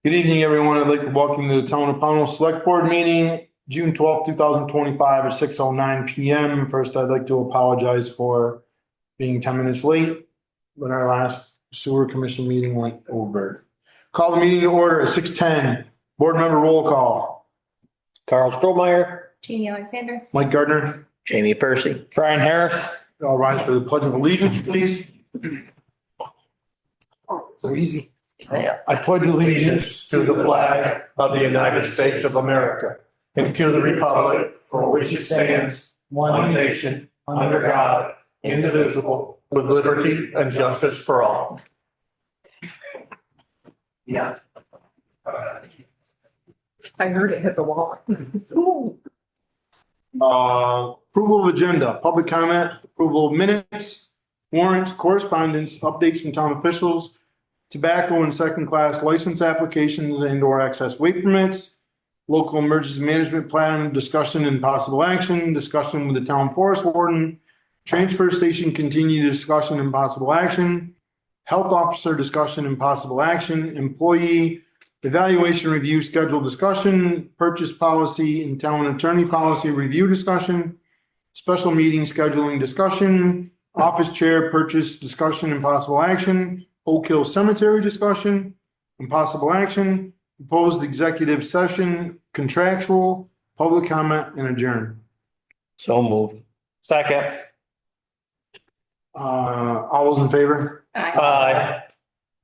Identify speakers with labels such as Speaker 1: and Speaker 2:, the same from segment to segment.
Speaker 1: Good evening, everyone. I'd like to welcome you to the Town of Pownell Select Board Meeting, June 2025 at 6:09 PM. First, I'd like to apologize for being 10 minutes late when our last sewer commission meeting went over. Call the meeting to order at 6:10. Board member roll call.
Speaker 2: Carl Strohmeyer,
Speaker 3: Jeannie Alexander.
Speaker 1: Mike Gardner.
Speaker 2: Jamie Percy, Brian Harris.
Speaker 1: All rise for the pledge of allegiance, please. So easy.
Speaker 2: Yeah.
Speaker 1: I pledge allegiance
Speaker 4: to the flag of the United States of America and to the republic for which it stands, one nation, under God, indivisible, with liberty and justice for all. Yeah.
Speaker 3: I heard it hit the wall.
Speaker 1: Approval of agenda, public comment, approval of minutes, warrants, correspondence, updates from town officials, tobacco and second-class license applications and/or access weight permits, local emergency management plan, discussion and possible action, discussion with the town forest warden, transfer station continued discussion and possible action, health officer discussion and possible action, employee evaluation review schedule discussion, purchase policy and town attorney policy review discussion, special meeting scheduling discussion, office chair purchase discussion and possible action, Oak Hill Cemetery discussion and possible action, proposed executive session, contractual, public comment, and adjourn.
Speaker 2: So moved. Second.
Speaker 1: All those in favor?
Speaker 2: Aye.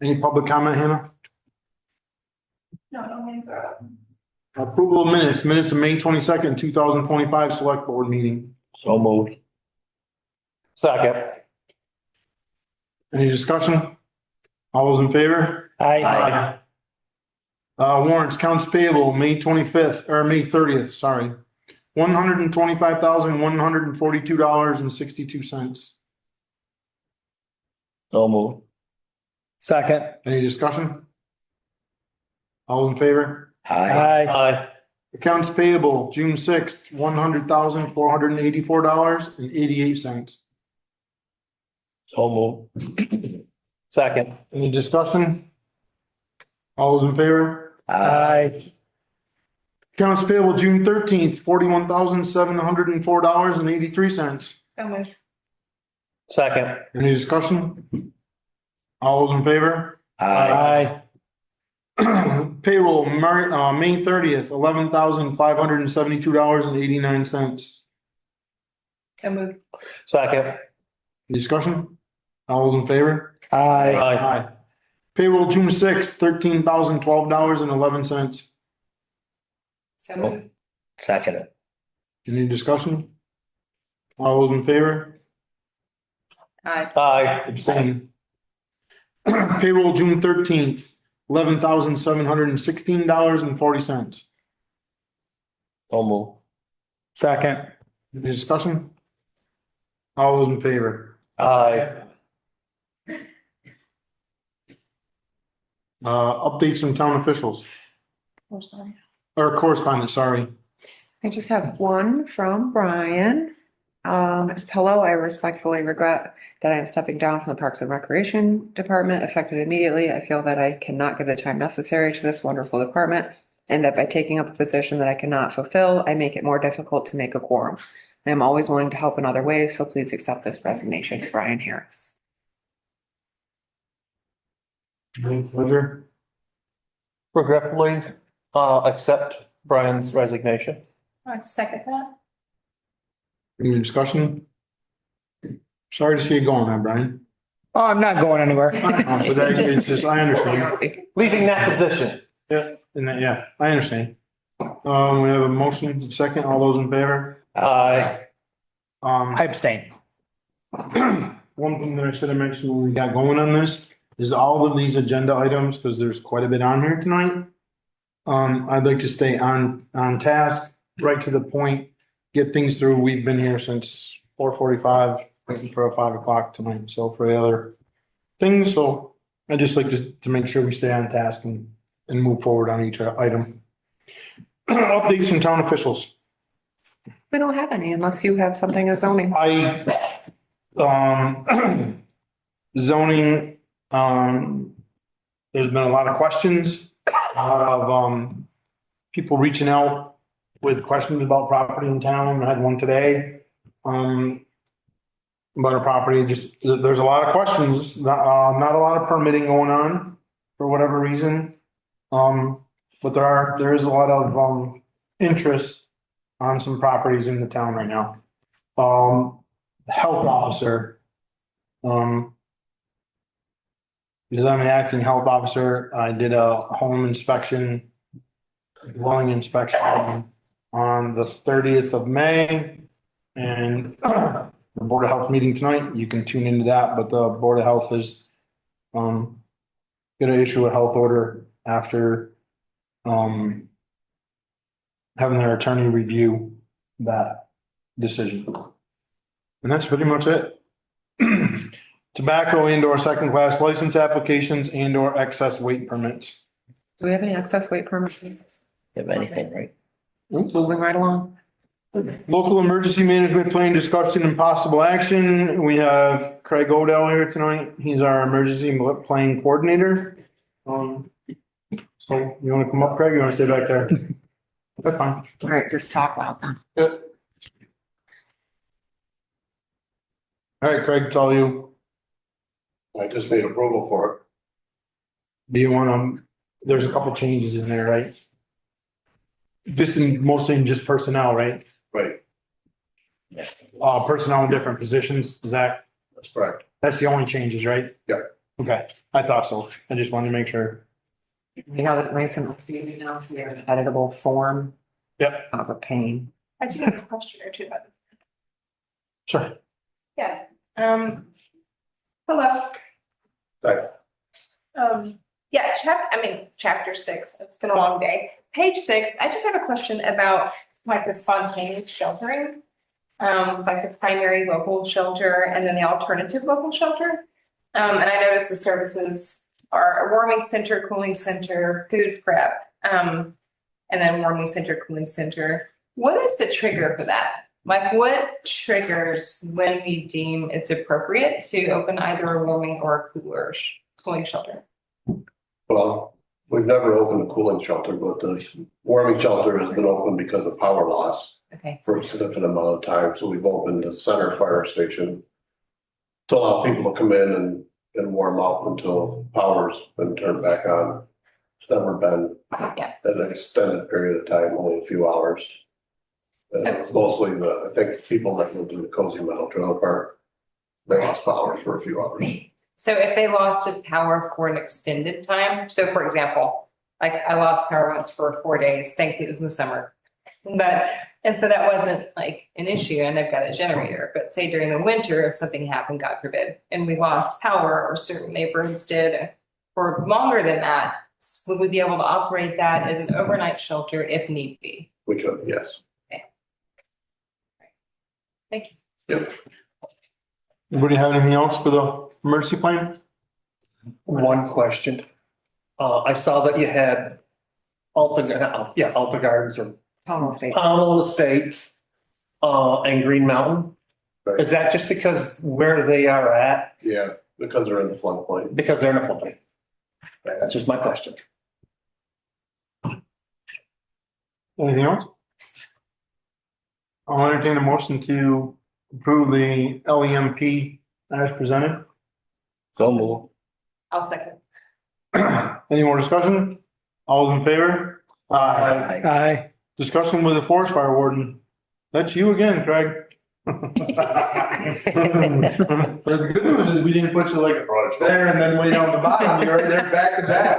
Speaker 1: Any public comment, Hannah?
Speaker 3: No names are up.
Speaker 1: Approval of minutes of May 22nd, 2025 select board meeting.
Speaker 2: So moved. Second.
Speaker 1: Any discussion? All those in favor?
Speaker 2: Aye.
Speaker 1: Warrants, counts payable, May 25th, or May 30th, sorry. $125,142.62.
Speaker 2: So moved. Second.
Speaker 1: Any discussion? All in favor?
Speaker 2: Aye.
Speaker 1: Accounts payable, June 6th, $100,484.88.
Speaker 2: So moved. Second.
Speaker 1: Any discussion? All those in favor?
Speaker 2: Aye.
Speaker 1: Accounts payable, June 13th, $41,704.83.
Speaker 3: So moved.
Speaker 2: Second.
Speaker 1: Any discussion? All those in favor?
Speaker 2: Aye.
Speaker 1: Payroll, May 30th, $11,572.89.
Speaker 3: So moved.
Speaker 2: Second.
Speaker 1: Discussion? All those in favor?
Speaker 2: Aye.
Speaker 1: Payroll, June 6th, $13,012.11.
Speaker 3: So moved.
Speaker 2: Second.
Speaker 1: Any discussion? All those in favor?
Speaker 3: Aye.
Speaker 2: Aye.
Speaker 1: Abstain. Payroll, June 13th, $11,716.40.
Speaker 2: So moved. Second.
Speaker 1: Any discussion? All those in favor?
Speaker 2: Aye.
Speaker 1: Updates from town officials or correspondence, sorry.
Speaker 5: I just have one from Brian. It's hello, I respectfully regret that I am stepping down from the Parks and Recreation Department effective immediately. I feel that I cannot give the time necessary to this wonderful department and that by taking up a position that I cannot fulfill, I make it more difficult to make a quorum. I am always willing to help in other ways, so please accept this resignation. Brian Harris.
Speaker 1: Any pleasure?
Speaker 2: Regretfully, accept Brian's resignation.
Speaker 3: I second that.
Speaker 1: Any discussion? Sorry to see you going, huh, Brian?
Speaker 6: Oh, I'm not going anywhere.
Speaker 1: But that, it's just, I understand.
Speaker 2: Leaving that position.
Speaker 1: Yeah, I understand. We have a motion, second, all those in favor?
Speaker 2: Aye.
Speaker 6: I abstain.
Speaker 1: One thing that I should have mentioned when we got going on this is all of these agenda items, because there's quite a bit on here tonight. I'd like to stay on task, right to the point, get things through. We've been here since 4:45, waiting for a 5 o'clock tonight. So for the other things, so I just like to make sure we stay on task and move forward on each item. Updates from town officials.
Speaker 5: We don't have any unless you have something as zoning.
Speaker 1: Zoning, there's been a lot of questions, a lot of, people reaching out with questions about property in town. I had one today. About a property, just, there's a lot of questions, not a lot of permitting going on for whatever reason. But there is a lot of, interest on some properties in the town right now. The health officer, because I'm an acting health officer, I did a home inspection, dwelling inspection on the 30th of May. And the Board of Health meeting tonight, you can tune into that, but the Board of Health is gonna issue a health order after having their attorney review that decision. And that's pretty much it. Tobacco and/or second-class license applications and/or excess weight permits.
Speaker 5: Do we have any excess weight permits?
Speaker 2: Have anything, right?
Speaker 5: Moving right along.
Speaker 1: Local emergency management plan discussion and possible action. We have Craig Odell here tonight. He's our emergency plan coordinator. So you want to come up, Craig? You want to stay back there? That's fine.
Speaker 5: All right, just talk loud.
Speaker 1: Good. All right, Craig, it's all you.
Speaker 7: I just need approval for it.
Speaker 1: Do you want to, there's a couple changes in there, right? Mostly in just personnel, right?
Speaker 7: Right,
Speaker 1: Personnel in different positions, is that,
Speaker 7: that's correct.
Speaker 1: that's the only changes, right?
Speaker 7: Yeah.
Speaker 1: Okay, I thought so. I just wanted to make sure.
Speaker 5: You have it nice and updated now, so you have an editable form.
Speaker 1: Yep.
Speaker 5: That was a pain.
Speaker 3: I do have a question or two about this.
Speaker 1: Sure.
Speaker 3: Yeah, hello.
Speaker 7: Right.
Speaker 3: Yeah, chapter 6, it's been a long day. Page 6, I just have a question about like the spontaneous sheltering. Like the primary local shelter and then the alternative local shelter. And I noticed the services are a warming center, cooling center, food prep, and then warming center, cooling center. What is the trigger for that? Like what triggers when we deem it's appropriate to open either a warming or a cooling shelter?
Speaker 7: Well, we've never opened a cooling shelter, but the warming shelter has been open because of power loss
Speaker 3: Okay.
Speaker 7: for a significant amount of time. So we've opened the center fire station to allow people to come in and warm up until power's been turned back on. It's never been
Speaker 3: Yeah.
Speaker 7: an extended period of time, only a few hours. And it was mostly I think people that lived in the Cozy Meadow Trailer Park, they lost power for a few hours.
Speaker 3: So if they lost power for an extended time, so for example, like I lost power once for 4 days, thankfully it was in the summer. And so that wasn't like an issue and I've got a generator, but say during the winter, if something happened, God forbid, and we lost power or certain neighborhoods did for longer than that, would we be able to operate that as an overnight shelter if need be?
Speaker 7: Which, yes.
Speaker 3: Thank you.
Speaker 7: Yep.
Speaker 1: Anybody have anything else for the emergency plan?
Speaker 2: One question. I saw that you had Alta Gardens or
Speaker 5: Pownell State.
Speaker 2: Pownell Estates, and Green Mountain.
Speaker 7: Right.
Speaker 2: Is that just because where they are at?
Speaker 7: Yeah, because they're in the floodplain.
Speaker 2: Because they're in a floodplain? Right, that's just my question.
Speaker 1: Anything else? I'll entertain a motion to approve the LEMP as presented.
Speaker 2: Go move.
Speaker 3: I'll second.
Speaker 1: Any more discussion? All those in favor?
Speaker 6: Aye.
Speaker 1: Discussion with the forest fire warden. That's you again, Craig. But the good news is we didn't put you like there and then way down the bottom. You're right there back to back.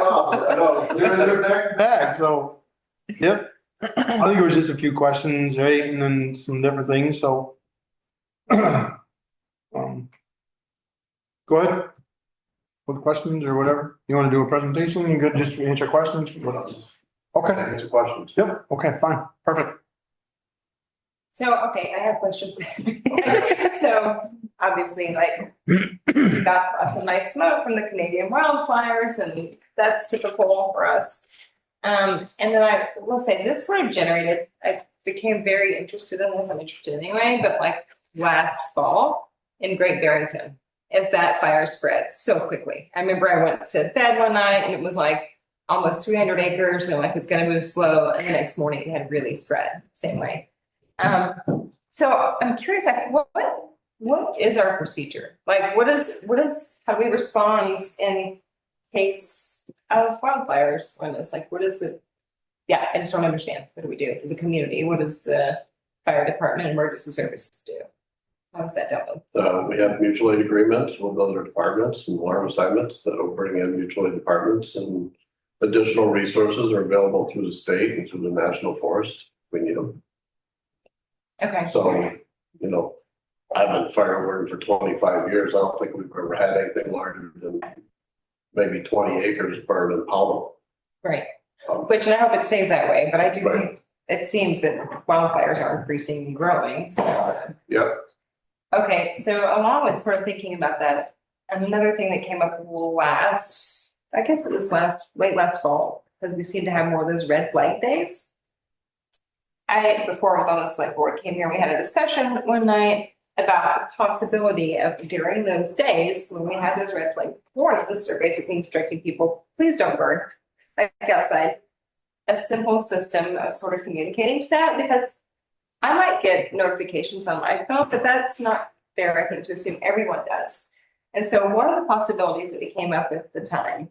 Speaker 1: You're right there back to back, so, yep. I think it was just a few questions, right, and then some different things, so. Go ahead. What questions or whatever? You want to do a presentation? You good, just answer questions? What else? Okay,
Speaker 7: Answer questions.
Speaker 1: yep, okay, fine, perfect.
Speaker 3: So, okay, I have questions. So obviously, like, we got lots of nice smoke from the Canadian wildfires and that's typical for us. And then I will say this sort of generated, I became very interested in this, I'm interested anyway, but like last fall in Great Barrington. is that fire spread so quickly. I remember I went to bed one night and it was like almost 300 acres, and like it's gonna move slow, and the next morning it had really spread, same way. So I'm curious, like, what is our procedure? Like, how do we respond in case of wildfires when it's like, yeah, I just don't understand. What do we do as a community? What does the fire department and emergency services do? How is that dealt with?
Speaker 7: We have mutual aid agreements with other departments and alarm assignments that will bring in mutual aid departments, and additional resources are available through the state and through the national forest. We need them.
Speaker 3: Okay.
Speaker 7: So, I've been fire warden for 25 years. I don't think we've ever had anything larger than maybe 20 acres burned in Powell.
Speaker 3: Right. Which, and I hope it stays that way, but I do
Speaker 7: Right.
Speaker 3: think it seems that wildfires are increasing and growing, so.
Speaker 7: Yep.
Speaker 3: Okay, so along with sort of thinking about that, another thing that came up I guess it was late last fall, because we seem to have more of those red flag days. Before I was on the select board, came here, we had a discussion one night about the possibility of during those days, when we had those red flag warnings, they're basically instructing people, please don't burn, like outside. A simple system of sort of communicating to that, because I might get notifications on my phone, but that's not fair, I think, to assume everyone does. And so one of the possibilities that we came up with at the time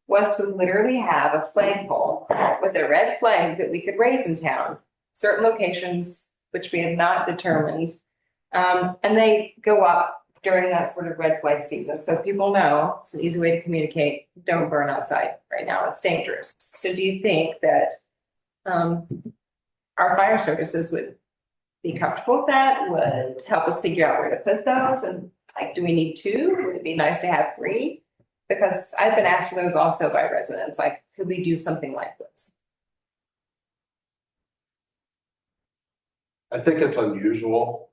Speaker 3: was to literally have a flagpole with a red flag that we could raise in town, certain locations, which we have not determined. And they go up during that sort of red flag season. So people know it's an easy way to communicate, don't burn outside right now, it's dangerous. So do you think that our fire services would be comfortable with that, would help us figure out where to put those? And like, do we need 2? Would it be nice to have 3? Because I've been asked for those also by residents, like, could we do something like this?
Speaker 7: I think it's unusual.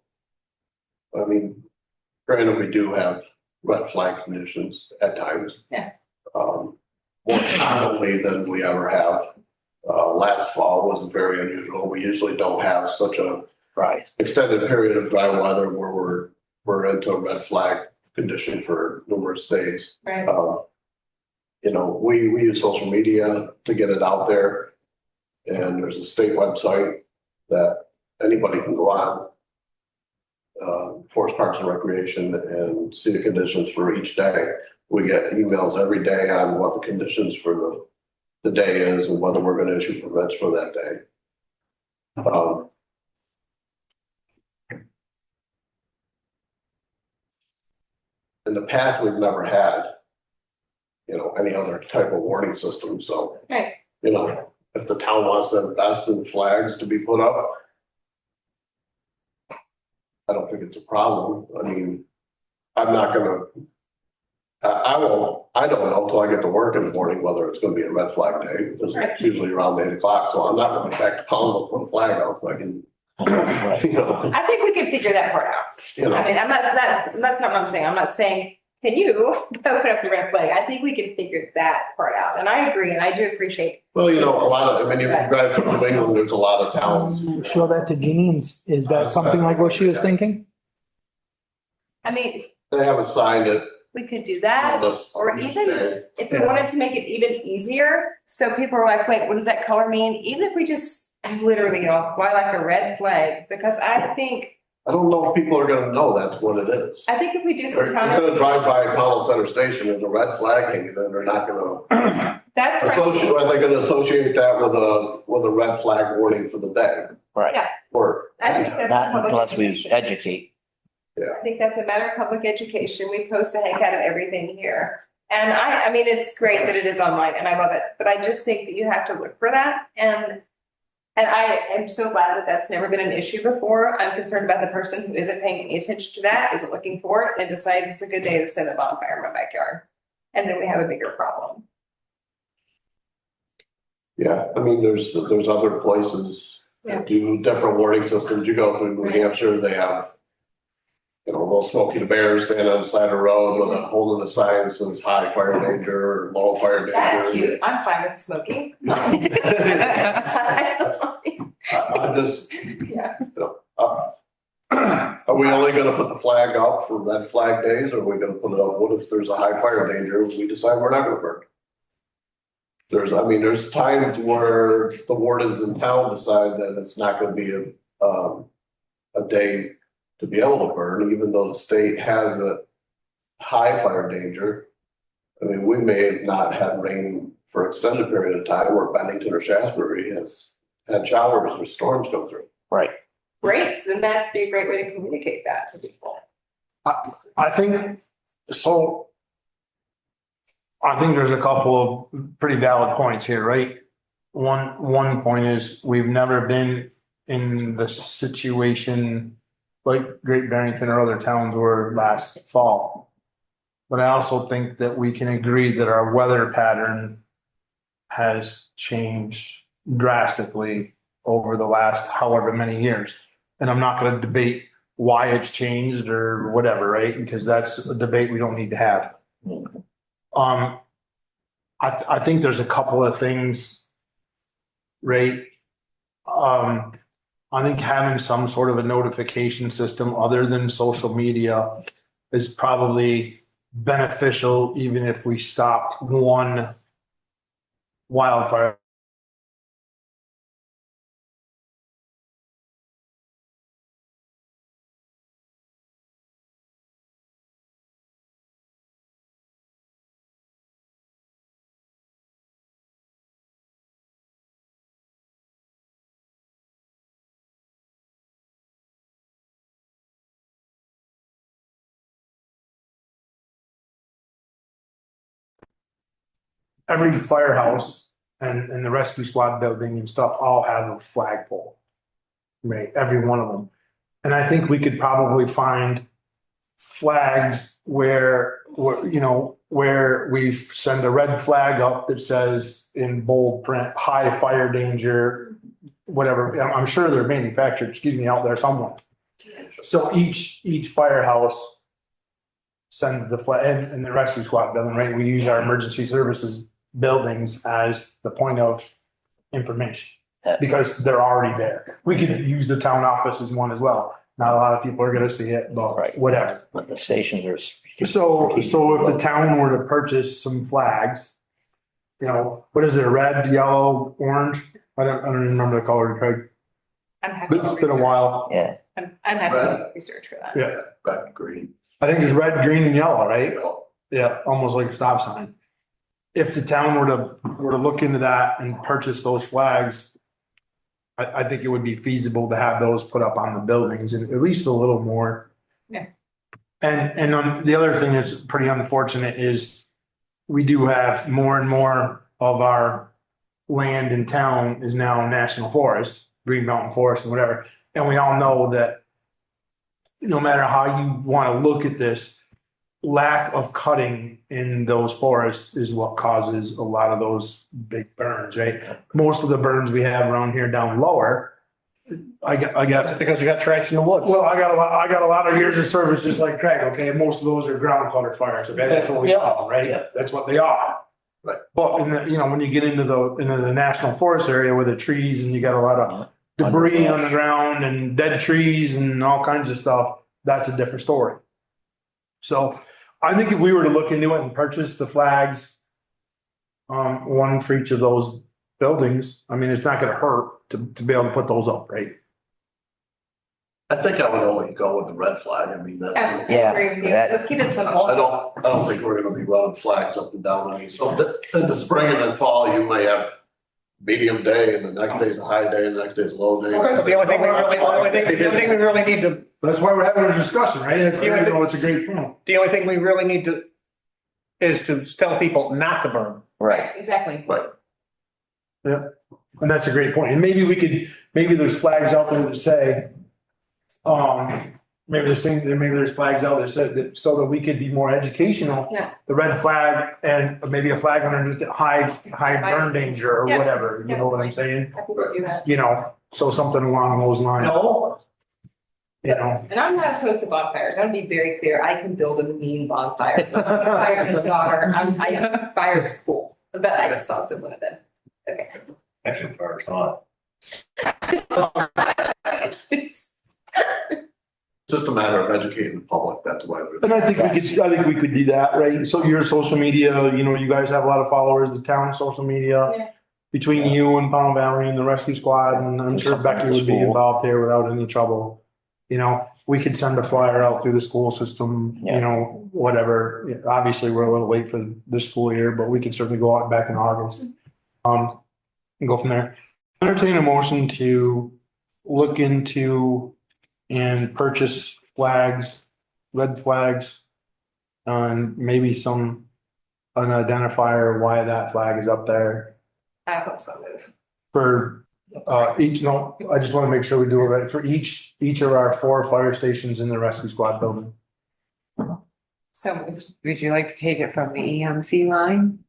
Speaker 7: I mean, granted, we do have red flag conditions at times.
Speaker 3: Yeah.
Speaker 7: More commonly than we ever have. Last fall was very unusual. We usually don't have such a extended period of dry weather where we're into a red flag condition for numerous days.
Speaker 3: Right.
Speaker 7: We use social media to get it out there, and there's a state website that anybody can go on, Forest Parks and Recreation, and see the conditions for each day. We get emails every day on what the conditions for the day is and whether we're going to issue permits for that day. In the past, we've never had, any other type of warning system. So,
Speaker 3: Right.
Speaker 7: if the town wants to invest in flags to be put up, I don't think it's a problem. I mean, I'm not gonna, I don't know until I get to work in the morning whether it's gonna be a red flag day, because it's usually around 8 o'clock. So I'm not going back to town to put a flag out if I can,
Speaker 3: I think we can figure that part out. I mean, that's not what I'm saying. I'm not saying, can you put up the red flag? I think we can figure that part out. And I agree, and I do appreciate.
Speaker 7: Well, a lot of, if you drive through New England, there's a lot of towns.
Speaker 6: Show that to Jeannie, and is that something like what she was thinking?
Speaker 3: I mean,
Speaker 7: They haven't signed it.
Speaker 3: we could do that, or even if we wanted to make it even easier, so people are like, wait, what does that color mean? Even if we just literally, why like a red flag? Because
Speaker 7: I don't know if people are gonna know that's what it is.
Speaker 3: I think if we do
Speaker 7: They're
Speaker 3: some kind of.
Speaker 7: gonna drive by Powell Center Station, there's a red flag hanging, and they're not gonna
Speaker 3: That's right.
Speaker 7: are they gonna associate that with a red flag warning for the day?
Speaker 8: Right.
Speaker 3: Yeah.
Speaker 7: Or,
Speaker 3: I think that's
Speaker 8: Not
Speaker 3: public
Speaker 8: unless we
Speaker 3: education.
Speaker 8: educate.
Speaker 3: I think that's a matter of public education. We post the heck out of everything here. And I mean, it's great that it is online and I love it, but I just think that you have to look for that. And I am so glad that that's never been an issue before. I'm concerned about the person who isn't paying any attention to that, isn't looking for it, and decides it's a good day to set a bonfire in my backyard. And then we have a bigger problem.
Speaker 7: yeah, I mean, there's other places that do different warning systems. You go through New Hampshire, they have, little Smokey the Bear standing on the side of the road with holding a sign that says high fire danger or low fire danger.
Speaker 3: That's cute. I'm fine with smoking.
Speaker 7: I'm just,
Speaker 3: Yeah.
Speaker 7: Are we only gonna put the flag up for red flag days, or are we gonna put it up, what if there's a high fire danger, and we decide we're not gonna burn? There's times where the wardens in town decide that it's not gonna be a day to be able to burn, even though the state has a high fire danger. I mean, we may not have rain for extended period of time where Bennington or Shasbury has had showers or storms go through.
Speaker 2: Right.
Speaker 3: Great, so then that'd be a great way to communicate that to people.
Speaker 1: I think, so. I think there's a couple of pretty valid points here, right? One point is we've never been in the situation like Great Barrington or other towns were last fall. But I also think that we can agree that our weather pattern has changed drastically over the last however many years. And I'm not going to debate why it's changed or whatever, right? Because that's a debate we don't need to have. I think there's a couple of things, right? I think having some sort of a notification system other than social media is probably beneficial, even if we stopped one wildfire. Every firehouse and the rescue squad building and stuff all have a flagpole. Right, every one of them. And I think we could probably find flags where we send a red flag up that says in bold print, high fire danger, whatever. I'm sure they're manufactured, out there somewhere. So each firehouse sends the flag, and the rescue squad building, right? We use our emergency services buildings as the point of information because they're already there. We could use the town office as one as well. Not a lot of people are going to see it, but whatever.
Speaker 2: But the stations are.
Speaker 1: So if the town were to purchase some flags, what is it? Red, yellow, orange? I don't remember the color, Craig.
Speaker 3: I'm happy.
Speaker 1: It's been a while.
Speaker 2: Yeah.
Speaker 3: I'm happy to research for that.
Speaker 1: Yeah.
Speaker 7: Red, green.
Speaker 1: I think there's red, green and yellow, right? Yeah, almost like a stop sign. If the town were to look into that and purchase those flags, I think it would be feasible to have those put up on the buildings and at least a little more.
Speaker 3: Yeah.
Speaker 1: And the other thing that's pretty unfortunate is we do have more and more of our land in town is now national forest, Green Mountain Forest and whatever. And we all know that no matter how you want to look at this, lack of cutting in those forests is what causes a lot of those big burns, right? Most of the burns we have around here down lower, I got
Speaker 4: Because you got trash in the woods.
Speaker 1: well, I got a lot of years of service just like Craig, okay? And most of those are ground clutter fires, okay? That's what we call them, right?
Speaker 2: Yeah.
Speaker 1: That's what they are.
Speaker 7: Right.
Speaker 1: But when you get into the national forest area where the trees and you got a lot of debris on the ground and dead trees and all kinds of stuff, that's a different story. So I think if we were to look into it and purchase the flags, one for each of those buildings, I mean, it's not gonna hurt to be able to put those up, right?
Speaker 7: I think I would only go with the red flag. I mean, that's.
Speaker 3: I
Speaker 2: Yeah,
Speaker 3: agree with you.
Speaker 2: that-
Speaker 3: Let's keep it simple.
Speaker 7: I don't think we're gonna be running flags up and down. I mean, so in the spring and then fall, you may have medium day and the next day's a high day and the next day's a low day.
Speaker 4: The only thing we really need to,
Speaker 1: That's why we're having a discussion, right? It's a great point.
Speaker 4: the only thing we really need to is to tell people not to burn.
Speaker 2: Right.
Speaker 3: Exactly.
Speaker 7: Right.
Speaker 1: And that's a great point. And maybe there's flags out there that say, maybe there's flags out there that so that we could be more educational.
Speaker 3: Yeah.
Speaker 1: The red flag and maybe a flag underneath it, high burn danger or
Speaker 3: Yeah.
Speaker 1: whatever, you know what I'm saying?
Speaker 3: Happy to do that.
Speaker 1: So something along those lines,
Speaker 4: No,
Speaker 3: And I'm not opposed to bonfires. I want to be very clear. I can build a mean bonfire. Fireman's daughter. Fire's cool, but I just also wanted to. Okay.
Speaker 2: Actually, fire's hot.
Speaker 7: Just a matter of educating the public, that's why.
Speaker 1: And I think we could do that, right? So your social media, you guys have a lot of followers, the town social media.
Speaker 3: Yeah.
Speaker 1: Between you and Pownell Valley and the rescue squad, and I'm sure Becky would be involved here without any trouble. We could send a flyer out through the school system, whatever. Obviously, we're a little late for this school year, but we could certainly go out back in August. And go from there. Entertain a motion to look into and purchase flags, red flags. And maybe an identifier why that flag is up there
Speaker 3: I hope so move.
Speaker 1: for I just want to make sure we do it right for each of our 4 fire stations in the rescue squad building.
Speaker 3: So moved.
Speaker 5: Would you like to take it from the EMC line?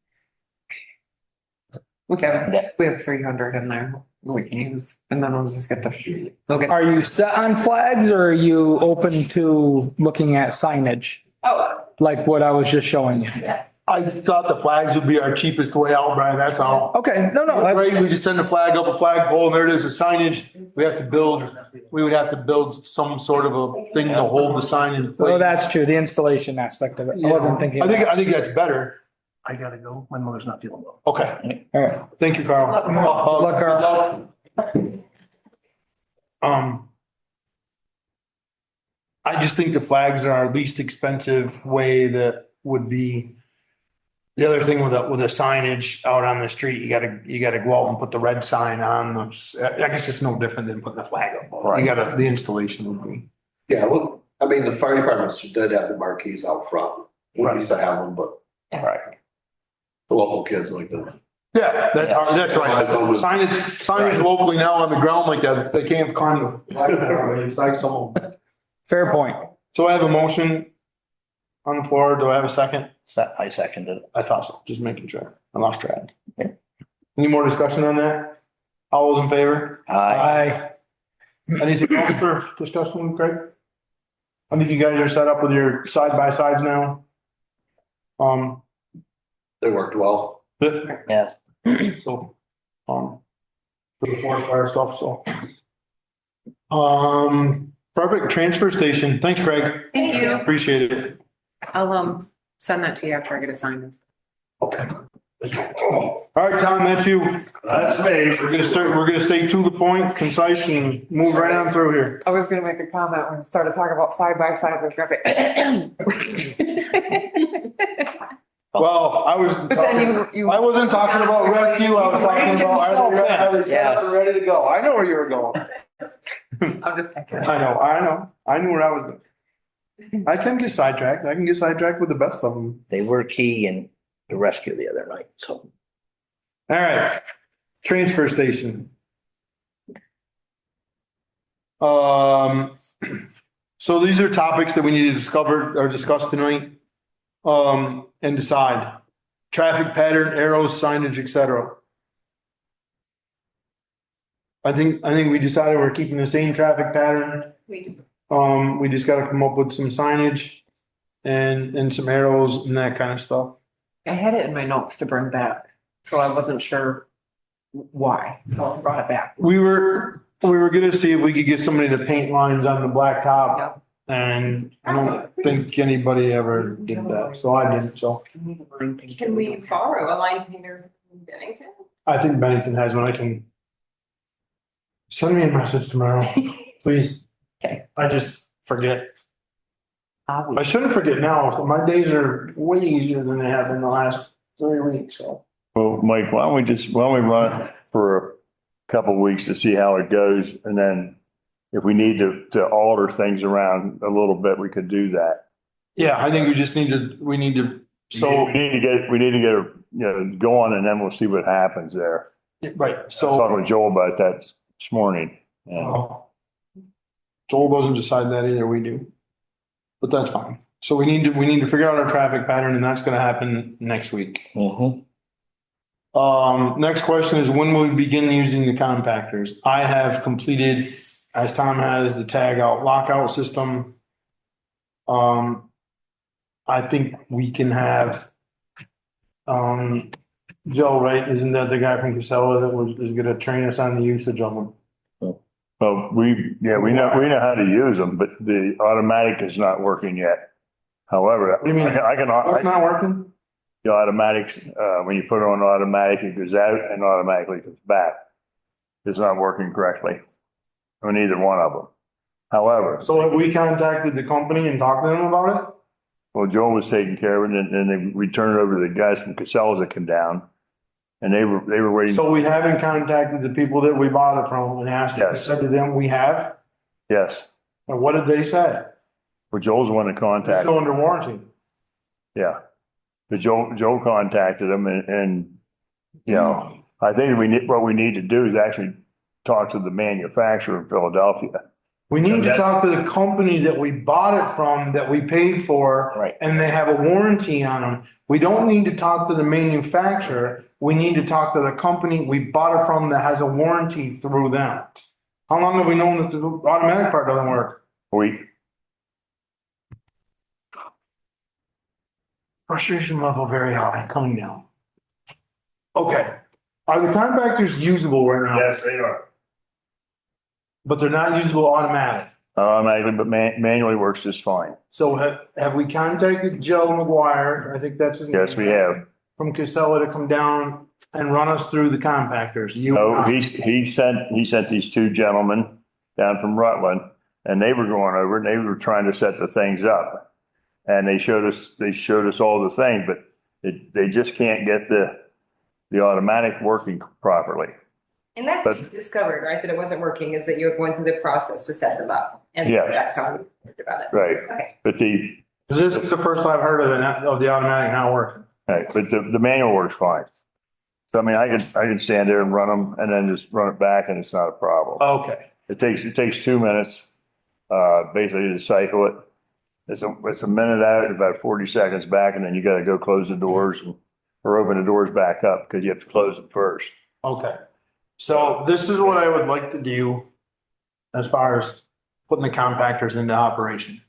Speaker 5: We have 300 in there we can use, and then we'll just get
Speaker 6: Are you set on flags or are you open to looking at signage?
Speaker 3: Oh,
Speaker 6: Like what I was just showing you?
Speaker 1: I thought the flags would be our cheapest way out, Brian, that's all.
Speaker 6: Okay, no,
Speaker 1: Right, we just send a flag up a flagpole and there it is, a signage. We would have to build some sort of a thing to hold the sign in place.
Speaker 6: Well, that's true, the installation aspect of it. I wasn't thinking.
Speaker 1: I think that's better.
Speaker 2: I gotta go. My mother's not feeling well.
Speaker 1: Okay,
Speaker 6: All right.
Speaker 1: thank you, Carl.
Speaker 5: Good luck,
Speaker 6: Carl.
Speaker 1: I just think the flags are our least expensive way that would be. The other thing with a signage out on the street, you gotta go out and put the red sign on. I guess it's no different than putting the flag up. The installation would be.
Speaker 7: Yeah, well, I mean, the fire departments did have the marquees out front. We used to have them, but.
Speaker 3: Right.
Speaker 7: The local kids like them.
Speaker 1: Yeah, that's right. Signage locally now on the ground like that, they can't climb the flag. It's like some.
Speaker 6: Fair point.
Speaker 1: So I have a motion on the floor. Do I have a second?
Speaker 2: I seconded it.
Speaker 1: I thought so, just making sure. I lost track. Any more discussion on that? All those in favor?
Speaker 6: Aye.
Speaker 1: Anything else for discussion, Craig? I think you guys are set up with your side by sides now.
Speaker 7: They worked well.
Speaker 2: Yes.
Speaker 1: So, for the forest fire stuff, so. Perfect, transfer station. Thanks, Craig.
Speaker 5: Thank you.
Speaker 1: Appreciate it.
Speaker 5: I'll send that to you after I get assigned.
Speaker 7: Okay.
Speaker 1: All right, Tom, that's you.
Speaker 2: That's me.
Speaker 1: We're gonna stay to the point, concise, and move right on through here.
Speaker 5: I was gonna make a comment when we started talking about side by sides. I was gonna say.
Speaker 1: Well, I was,
Speaker 5: But then you.
Speaker 1: I wasn't talking about rescue, I was talking about are they set up and ready to go? I know where you were going.
Speaker 5: I'm just thinking.
Speaker 1: I know. I knew where I was going. I can get sidetracked. I can get sidetracked with the best of them.
Speaker 2: They were key in the rescue the other night, so.
Speaker 1: All right, transfer station. So these are topics that we need to discover or discuss tonight. And decide. Traffic pattern, arrows, signage, etc. I think we decided we're keeping the same traffic pattern.
Speaker 3: we do.
Speaker 1: We just gotta come up with some signage and some arrows and that kind of stuff.
Speaker 5: I had it in my notes to bring back, so I wasn't sure why, so I brought it back.
Speaker 1: We were gonna see if we could get somebody to paint lines on the blacktop.
Speaker 5: Yep.
Speaker 1: And I don't think anybody ever did that, so I didn't, so.
Speaker 3: Can we borrow a line painter from Bennington?
Speaker 1: I think Bennington has one. I can. Send me a message tomorrow, please.
Speaker 5: Okay.
Speaker 1: I just forget. I shouldn't forget now. My days are way easier than they have in the last 3 weeks, so.
Speaker 8: Well, Mike, why don't we run it for a couple of weeks to see how it goes, and then if we need to alter things around a little bit, we could do that.
Speaker 1: Yeah, I think we need to, so,
Speaker 8: We need to get it, going, and then we'll see what happens there.
Speaker 1: right,
Speaker 8: I was
Speaker 1: so.
Speaker 8: talking with Joel about that this morning. And
Speaker 1: Joel doesn't decide that either, we do. But that's fine. So we need to figure out our traffic pattern, and that's gonna happen next week. Next question is, when will we begin using the compactors? I have completed, as Tom has, the tag out lockout system. I think we can have, Joe, right? Isn't that the guy from Casella that is gonna train us on the usage of them?
Speaker 8: Well, we know how to use them, but the automatic is not working yet. However,
Speaker 1: What do you mean? What's not working?
Speaker 8: the automatics, when you put it on automatic, it goes out and automatically comes back. It's not working correctly on either one of them. However,
Speaker 1: So have we contacted the company and talked to them about it?
Speaker 8: well, Joel was taking care of it and then we turned it over to the guys from Casellas that come down. And they were waiting.
Speaker 1: So we haven't contacted the people that we bought it from and asked,
Speaker 8: Yes.
Speaker 1: said to them, we have?
Speaker 8: Yes,
Speaker 1: And what did they say?
Speaker 8: but Joel's the one that
Speaker 1: It's
Speaker 8: contacted.
Speaker 1: still under warranty.
Speaker 8: Yeah. But Joel contacted them and, you know, I think what we need to do is actually talk to the manufacturer in Philadelphia.
Speaker 1: We need to
Speaker 8: Yes.
Speaker 1: talk to the company that we bought it from, that we paid for.
Speaker 8: Right.
Speaker 1: And they have a warranty on them. We don't need to talk to the manufacturer. We need to talk to the company we bought it from that has a warranty through them. How long have we known that the automatic part doesn't work? Frustration level very high, coming down. Okay. Are the compactors usable right now?
Speaker 8: Yes, they are.
Speaker 1: But they're not usable automatic.
Speaker 8: Automatically, but manually works just fine.
Speaker 1: So have we contacted Joe McGuire? I think that's his name.
Speaker 8: Yes, we have.
Speaker 1: From Casella to come down and run us through the compactors.
Speaker 8: No, he sent these two gentlemen down from Rutland and they were going over and they were trying to set the things up. And they showed us all the things, but they just can't get the automatic working properly.
Speaker 3: And that's what you discovered, right? That it wasn't working, is that you were going through the process to set them up. And
Speaker 8: Yes.
Speaker 3: that's how you heard about it.
Speaker 8: Right.
Speaker 3: Okay.
Speaker 8: But
Speaker 1: This is the first I've heard of the automatic not working.
Speaker 8: right, but the manual works fine. So I mean, I can stand there and run them and then just run it back and it's not a problem.
Speaker 1: Okay.
Speaker 8: It takes 2 minutes, basically to cycle it. It's a minute out, about 40 seconds back, and then you gotta go close the doors or open the doors back up because you have to close them first.
Speaker 1: Okay. So this is what I would like to do as far as putting the compactors into operation.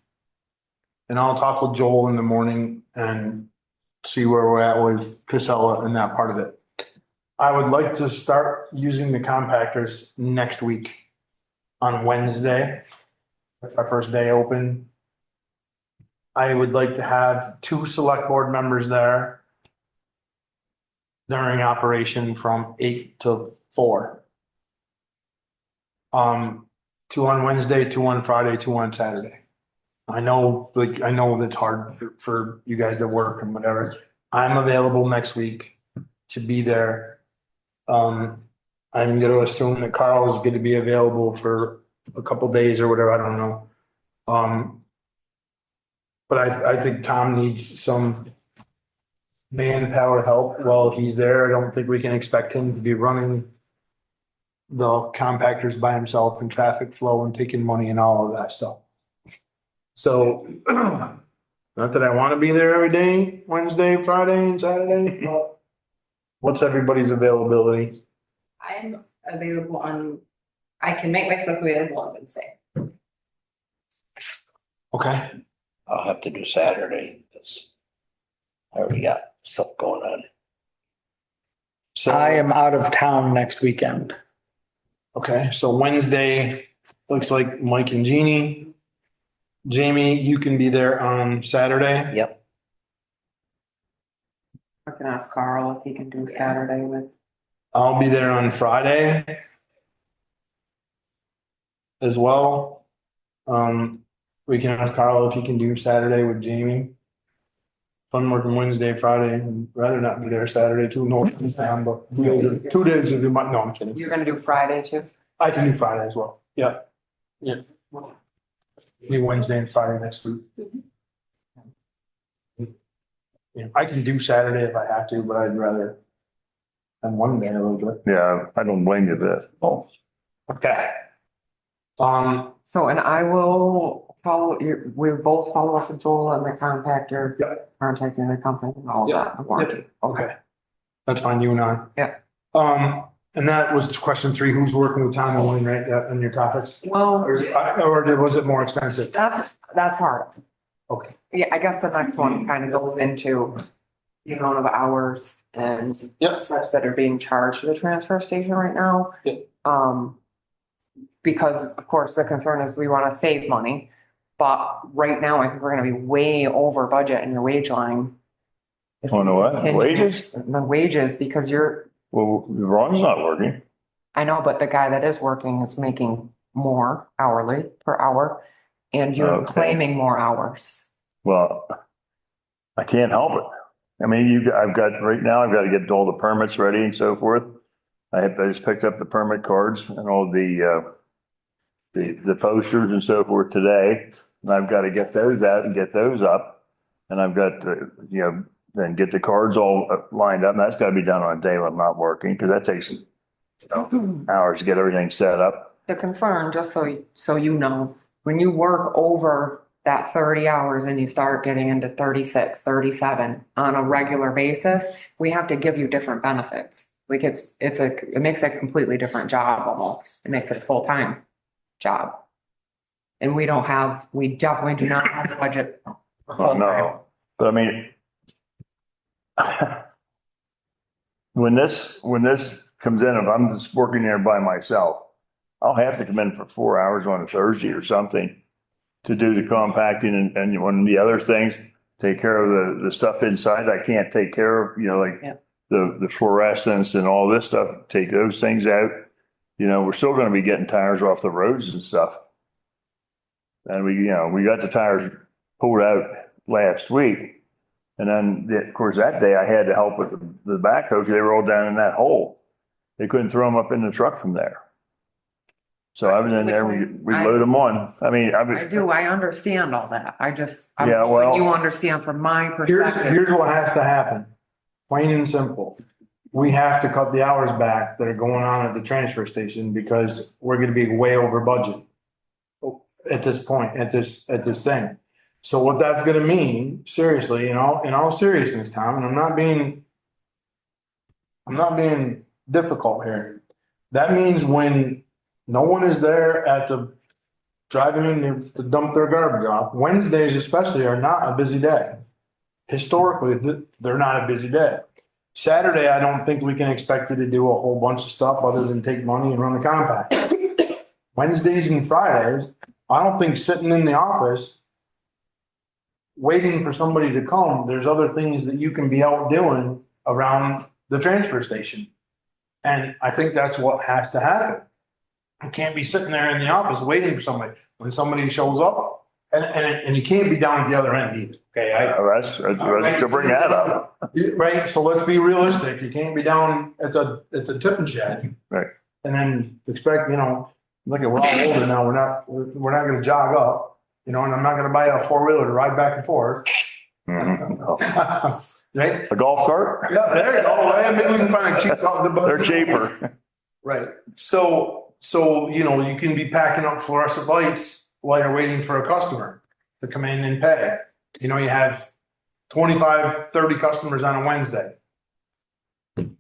Speaker 1: And I'll talk with Joel in the morning and see where we're at with Casella and that part of it. I would like to start using the compactors next week on Wednesday. That's our first day open. I would like to have 2 select board members there during operation from 8 to 4. 2 on Wednesday, 2 on Friday, 2 on Saturday. I know that's hard for you guys that work and whatever. I'm available next week to be there. I'm gonna assume that Carl is gonna be available for a couple days or whatever, I don't know. But I think Tom needs some manpower help while he's there. I don't think we can expect him to be running the compactors by himself and traffic flow and taking money and all of that stuff. So, not that I want to be there every day, Wednesday, Friday and Saturday, but what's everybody's availability?
Speaker 3: I'm available I can make myself available on Wednesday.
Speaker 1: Okay,
Speaker 9: I'll have to do Saturday because I already got stuff going on.
Speaker 1: so.
Speaker 6: I am out of town next weekend.
Speaker 1: Okay, so Wednesday, looks like Mike and Jeannie. Jamie, you can be there on Saturday.
Speaker 9: Yep.
Speaker 5: I can ask Carl if he can do Saturday with.
Speaker 1: I'll be there on Friday as well. We can ask Carl if he can do Saturday with Jamie. If I'm working Wednesday, Friday, I'd rather not be there Saturday too, no, it's down, but 2 days if you might, no, I'm kidding.
Speaker 5: You're gonna do Friday too?
Speaker 1: I can do Friday as well, yeah, yeah. Be Wednesday and Friday next week. Yeah, I can do Saturday if I have to, but I'd rather have one day a little bit.
Speaker 8: Yeah, I don't blame you a bit.
Speaker 1: Oh, okay.
Speaker 5: So, and I will we both follow up with Joel on the compactor.
Speaker 1: Yeah.
Speaker 5: Contacting the company and all
Speaker 1: Yeah.
Speaker 5: that. Warranty.
Speaker 1: Okay. That's fine, you and I.
Speaker 5: Yeah.
Speaker 1: And that was question 3, who's working with Tom and Wayne, right, on your topics?
Speaker 5: Well,
Speaker 1: Or was it more expensive?
Speaker 5: that's part of it.
Speaker 1: Okay.
Speaker 5: Yeah, I guess the next one kind of goes into the amount of hours and
Speaker 1: Yep.
Speaker 5: such that are being charged to the transfer station right now.
Speaker 1: Yep.
Speaker 5: because of course the concern is we want to save money. But right now, I think we're gonna be way over budget in your wage line. If
Speaker 8: On the
Speaker 5: we
Speaker 8: what?
Speaker 5: continue-
Speaker 8: Wages?
Speaker 5: The wages, because
Speaker 8: Well, Ron's not working.
Speaker 5: I know, but the guy that is working is making more hourly per hour. And you're
Speaker 8: Okay.
Speaker 5: claiming more hours.
Speaker 8: Well, I can't help it. I mean, I've got, right now, I've got to get all the permits ready and so forth. I just picked up the permit cards and all the posters and so forth today. And I've got to get those out and get those up. And I've got to, then get the cards all lined up. And that's got to be done on a day when I'm not working, because that takes hours to get everything set up.
Speaker 5: The concern, just so you know, when you work over that 30 hours and you start getting into 36, 37 on a regular basis, we have to give you different benefits. Like it makes a completely different job almost. It makes it a full-time job. And we definitely do not have the budget. for
Speaker 8: Oh,
Speaker 5: full-time.
Speaker 8: no. But I mean, when this comes in, if I'm just working there by myself, I'll have to come in for 4 hours on a Thursday or something to do the compacting and one of the other things, take care of the stuff inside I can't take care of, like
Speaker 5: Yeah.
Speaker 8: the fluorescence and all this stuff, take those things out. We're still going to be getting tires off the roads and stuff. And we got the tires pulled out last week. And then, of course, that day I had to help with the backhoe because they were all down in that hole. They couldn't throw them up in the truck from there. So I was in there, we load them on. I mean,
Speaker 5: I understand all that. I'm
Speaker 8: Yeah, well-
Speaker 5: hoping you understand from my
Speaker 1: Here's
Speaker 5: perspective.
Speaker 1: what has to happen, plain and simple. We have to cut the hours back that are going on at the transfer station because we're gonna be way over budget at this point, at this thing. So what that's gonna mean, seriously, in all seriousness, Tom, and I'm not being difficult here. That means when no one is there at the driving in to dump their garbage off, Wednesdays especially are not a busy day. Historically, they're not a busy day. Saturday, I don't think we can expect you to do a whole bunch of stuff other than take money and run the compact. Wednesdays and Fridays, I don't think sitting in the office waiting for somebody to come, there's other things that you can be out doing around the transfer station. And I think that's what has to happen. You can't be sitting there in the office waiting for somebody. When somebody shows up, and you can't be down at the other end either. Okay,
Speaker 8: that's to bring that up.
Speaker 1: right. So let's be realistic. You can't be down at the tipping shed.
Speaker 8: Right.
Speaker 1: And then expect, look at we're all older now. We're not going to jog up, and I'm not going to buy a 4-wheeler to ride back and forth.
Speaker 8: Mhm.
Speaker 1: Right.
Speaker 8: A golf cart?
Speaker 1: Yeah, there you go. Maybe we can find a cheap.
Speaker 8: They're cheaper.
Speaker 1: Right. So, you can be packing up fluorescent lights while you're waiting for a customer to come in and pay. You have 25, 30 customers on a Wednesday.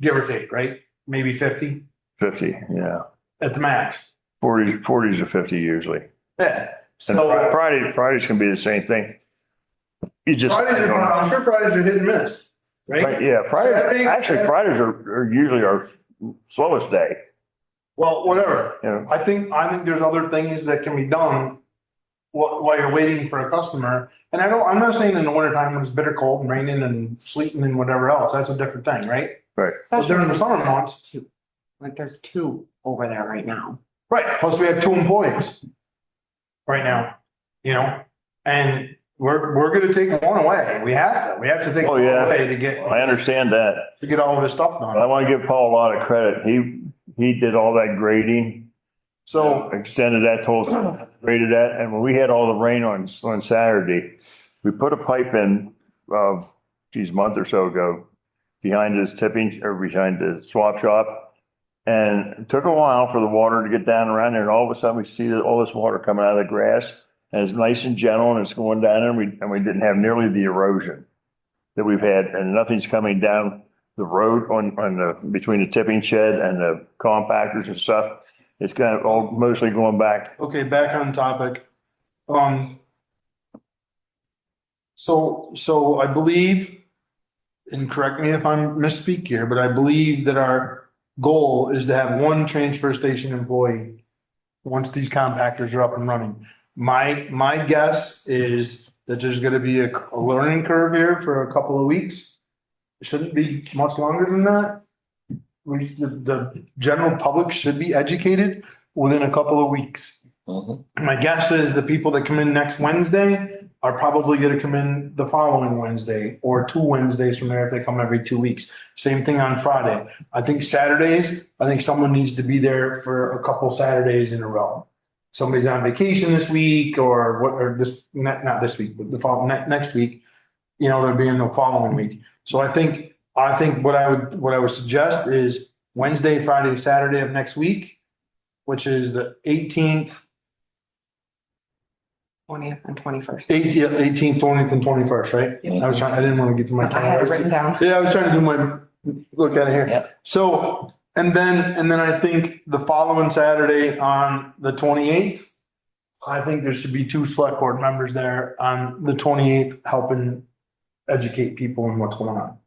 Speaker 1: Give or take, right? Maybe 50
Speaker 8: 50, yeah.
Speaker 1: at the max.
Speaker 8: 40s to 50 usually.
Speaker 1: Yeah.
Speaker 8: And
Speaker 1: So
Speaker 8: Fridays can be the same thing. You just.
Speaker 1: I'm sure Fridays are hit and miss, right?
Speaker 8: Yeah,
Speaker 1: Saturday-
Speaker 8: Fridays are usually our slowest day.
Speaker 1: Well, whatever.
Speaker 8: Yeah.
Speaker 1: I think there's other things that can be done while you're waiting for a customer. And I'm not saying in the wintertime when it's bitter cold and raining and sleeting and whatever else, that's a different thing, right? But during the summer months,
Speaker 5: Like there's 2 over there right now.
Speaker 1: right, plus we have 2 employees right now, and we're gonna take one away. We have to take
Speaker 8: Oh,
Speaker 1: one
Speaker 8: yeah.
Speaker 1: away to get
Speaker 8: I understand that.
Speaker 1: all of this stuff
Speaker 8: But I
Speaker 1: done.
Speaker 8: want to give Paul a lot of credit. He did all that grading.
Speaker 1: So,
Speaker 8: Extended that whole, graded that, and when we had all the rain on Saturday, we put a pipe in, a month or so ago, behind his behind the swap shop. And it took a while for the water to get down around there, and all of a sudden we see all this water coming out of the grass, and it's nice and gentle, and it's going down there, and we didn't have nearly the erosion that we've had, and nothing's coming down the road between the tipping shed and the compactors and stuff. It's kind of all mostly going back.
Speaker 1: okay, back on topic. So I believe, and correct me if I'm misspeak here, but I believe that our goal is to have one transfer station employee once these compactors are up and running. My guess is that there's gonna be a learning curve here for a couple of weeks. It shouldn't be much longer than that. The general public should be educated within a couple of weeks. My guess is the people that come in next Wednesday are probably gonna come in the following Wednesday or 2 Wednesdays from there if they come every 2 weeks. Same thing on Friday. I think Saturdays, I think someone needs to be there for a couple Saturdays in a row. Somebody's on vacation this week or what, or this, not this week, but the following, next week, you know, they'll be in the following week. So I think what I would suggest is Wednesday, Friday, Saturday of next week, which is the 18th,
Speaker 5: 20th and 21st.
Speaker 1: 18th, 20th and 21st, right?
Speaker 5: Yeah.
Speaker 1: I didn't want to get to my
Speaker 5: I had it written
Speaker 1: calendar.
Speaker 5: down.
Speaker 1: Yeah, I was trying to do my, look at it here.
Speaker 9: Yeah.
Speaker 1: So, and then I think the following Saturday on the 28th, I think there should be 2 select board members there on the 28th helping educate people on what's going on.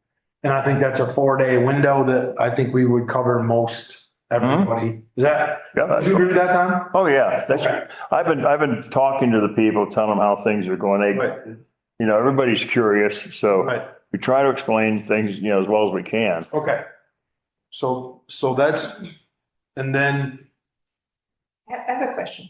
Speaker 1: And I think that's a 4-day window that I think we would cover most everybody. Is that,
Speaker 8: Yeah,
Speaker 1: do you agree with that, Tom?
Speaker 8: oh, yeah. That's,
Speaker 1: Okay.
Speaker 8: I've been talking to the people, telling them how things are going.
Speaker 1: Right.
Speaker 8: You know, everybody's curious, so
Speaker 1: Right.
Speaker 8: we try to explain things, you know, as well as we can.
Speaker 1: Okay. So that's, and then,
Speaker 3: I have a question.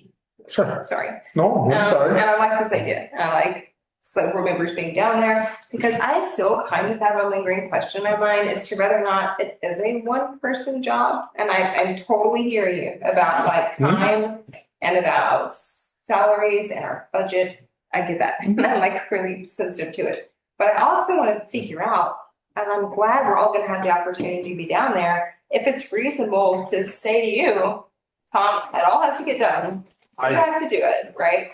Speaker 1: sure.
Speaker 3: Sorry.
Speaker 1: No, I'm
Speaker 3: And
Speaker 1: sorry.
Speaker 3: I like this idea. I like select board members being down there because I still kind of have a lingering question in my mind as to whether or not it is a one-person job. And I totally hear you about like time and about salaries and our budget. I get that. And I'm like really sensitive to it. But I also want to figure out, and I'm glad we're all going to have the opportunity to be down there, if it's reasonable to say to you, Tom, it all has to get done. You have to do it, right?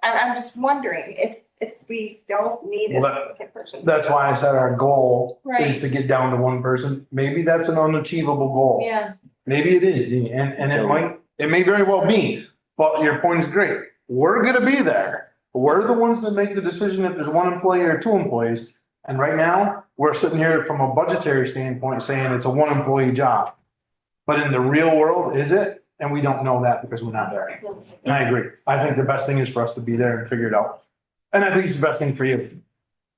Speaker 3: And I'm just wondering if we don't need a
Speaker 1: Well,
Speaker 3: second person.
Speaker 1: That's why I said our goal
Speaker 3: Right.
Speaker 1: is to get down to one person. Maybe that's an unachievable goal.
Speaker 3: Yeah,
Speaker 1: Maybe it is, and it may very well be, but your point is great. We're gonna be there. We're the ones that make the decision if there's 1 employee or 2 employees. And right now, we're sitting here from a budgetary standpoint saying it's a 1 employee job. But in the real world, is it? And we don't know that because we're not there. And I agree. I think the best thing is for us to be there and figure it out. And I think it's the best thing for you.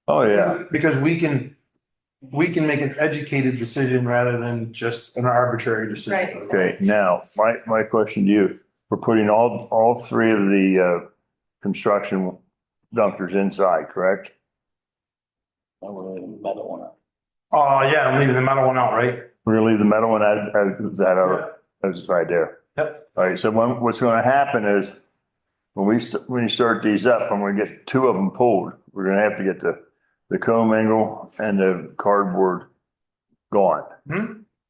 Speaker 8: Oh, yeah.
Speaker 1: Because we can make an educated decision rather than just an arbitrary decision.
Speaker 3: right, exactly.
Speaker 8: Okay, now, my question to you, we're putting all 3 of the construction dumpsters inside, correct?
Speaker 9: Metal one up.
Speaker 1: Oh, yeah, I'm leaving the metal one out, right?
Speaker 8: We're gonna leave the metal one that's right there.
Speaker 1: Yep.
Speaker 8: All right, so what's gonna happen is when you start these up, I'm gonna get 2 of them pulled. We're gonna have to get the commingle and the cardboard gone.
Speaker 1: Hmm.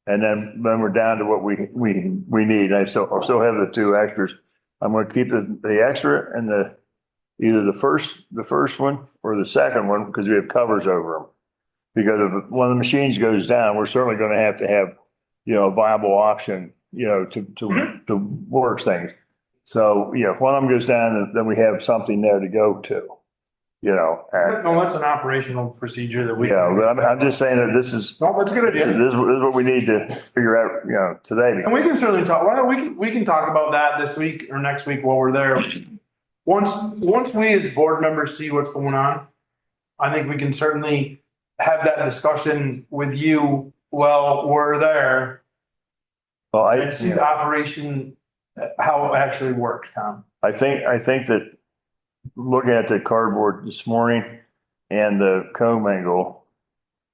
Speaker 8: And then we're down to what we need. I still have the 2 extras. I'm gonna keep the extra and either the first one or the second one, because we have covers over them. Because if one of the machines goes down, we're certainly gonna have to have, you know, a viable option, you know, to work things. So, you know, if one of them goes down, then we have something there to go to, you know. And,
Speaker 1: No, that's an operational procedure that we.
Speaker 8: yeah, but I'm just saying that this is
Speaker 1: No, that's a good
Speaker 8: this
Speaker 1: idea.
Speaker 8: is what we need to figure out, you know, today.
Speaker 1: And we can certainly talk, well, we can talk about that this week or next week while we're there. Once we as board members see what's going on, I think we can certainly have that discussion with you while we're there
Speaker 8: Well,
Speaker 1: and see the operation, how it actually works, Tom.
Speaker 8: I think that looking at the cardboard this morning and the commingle,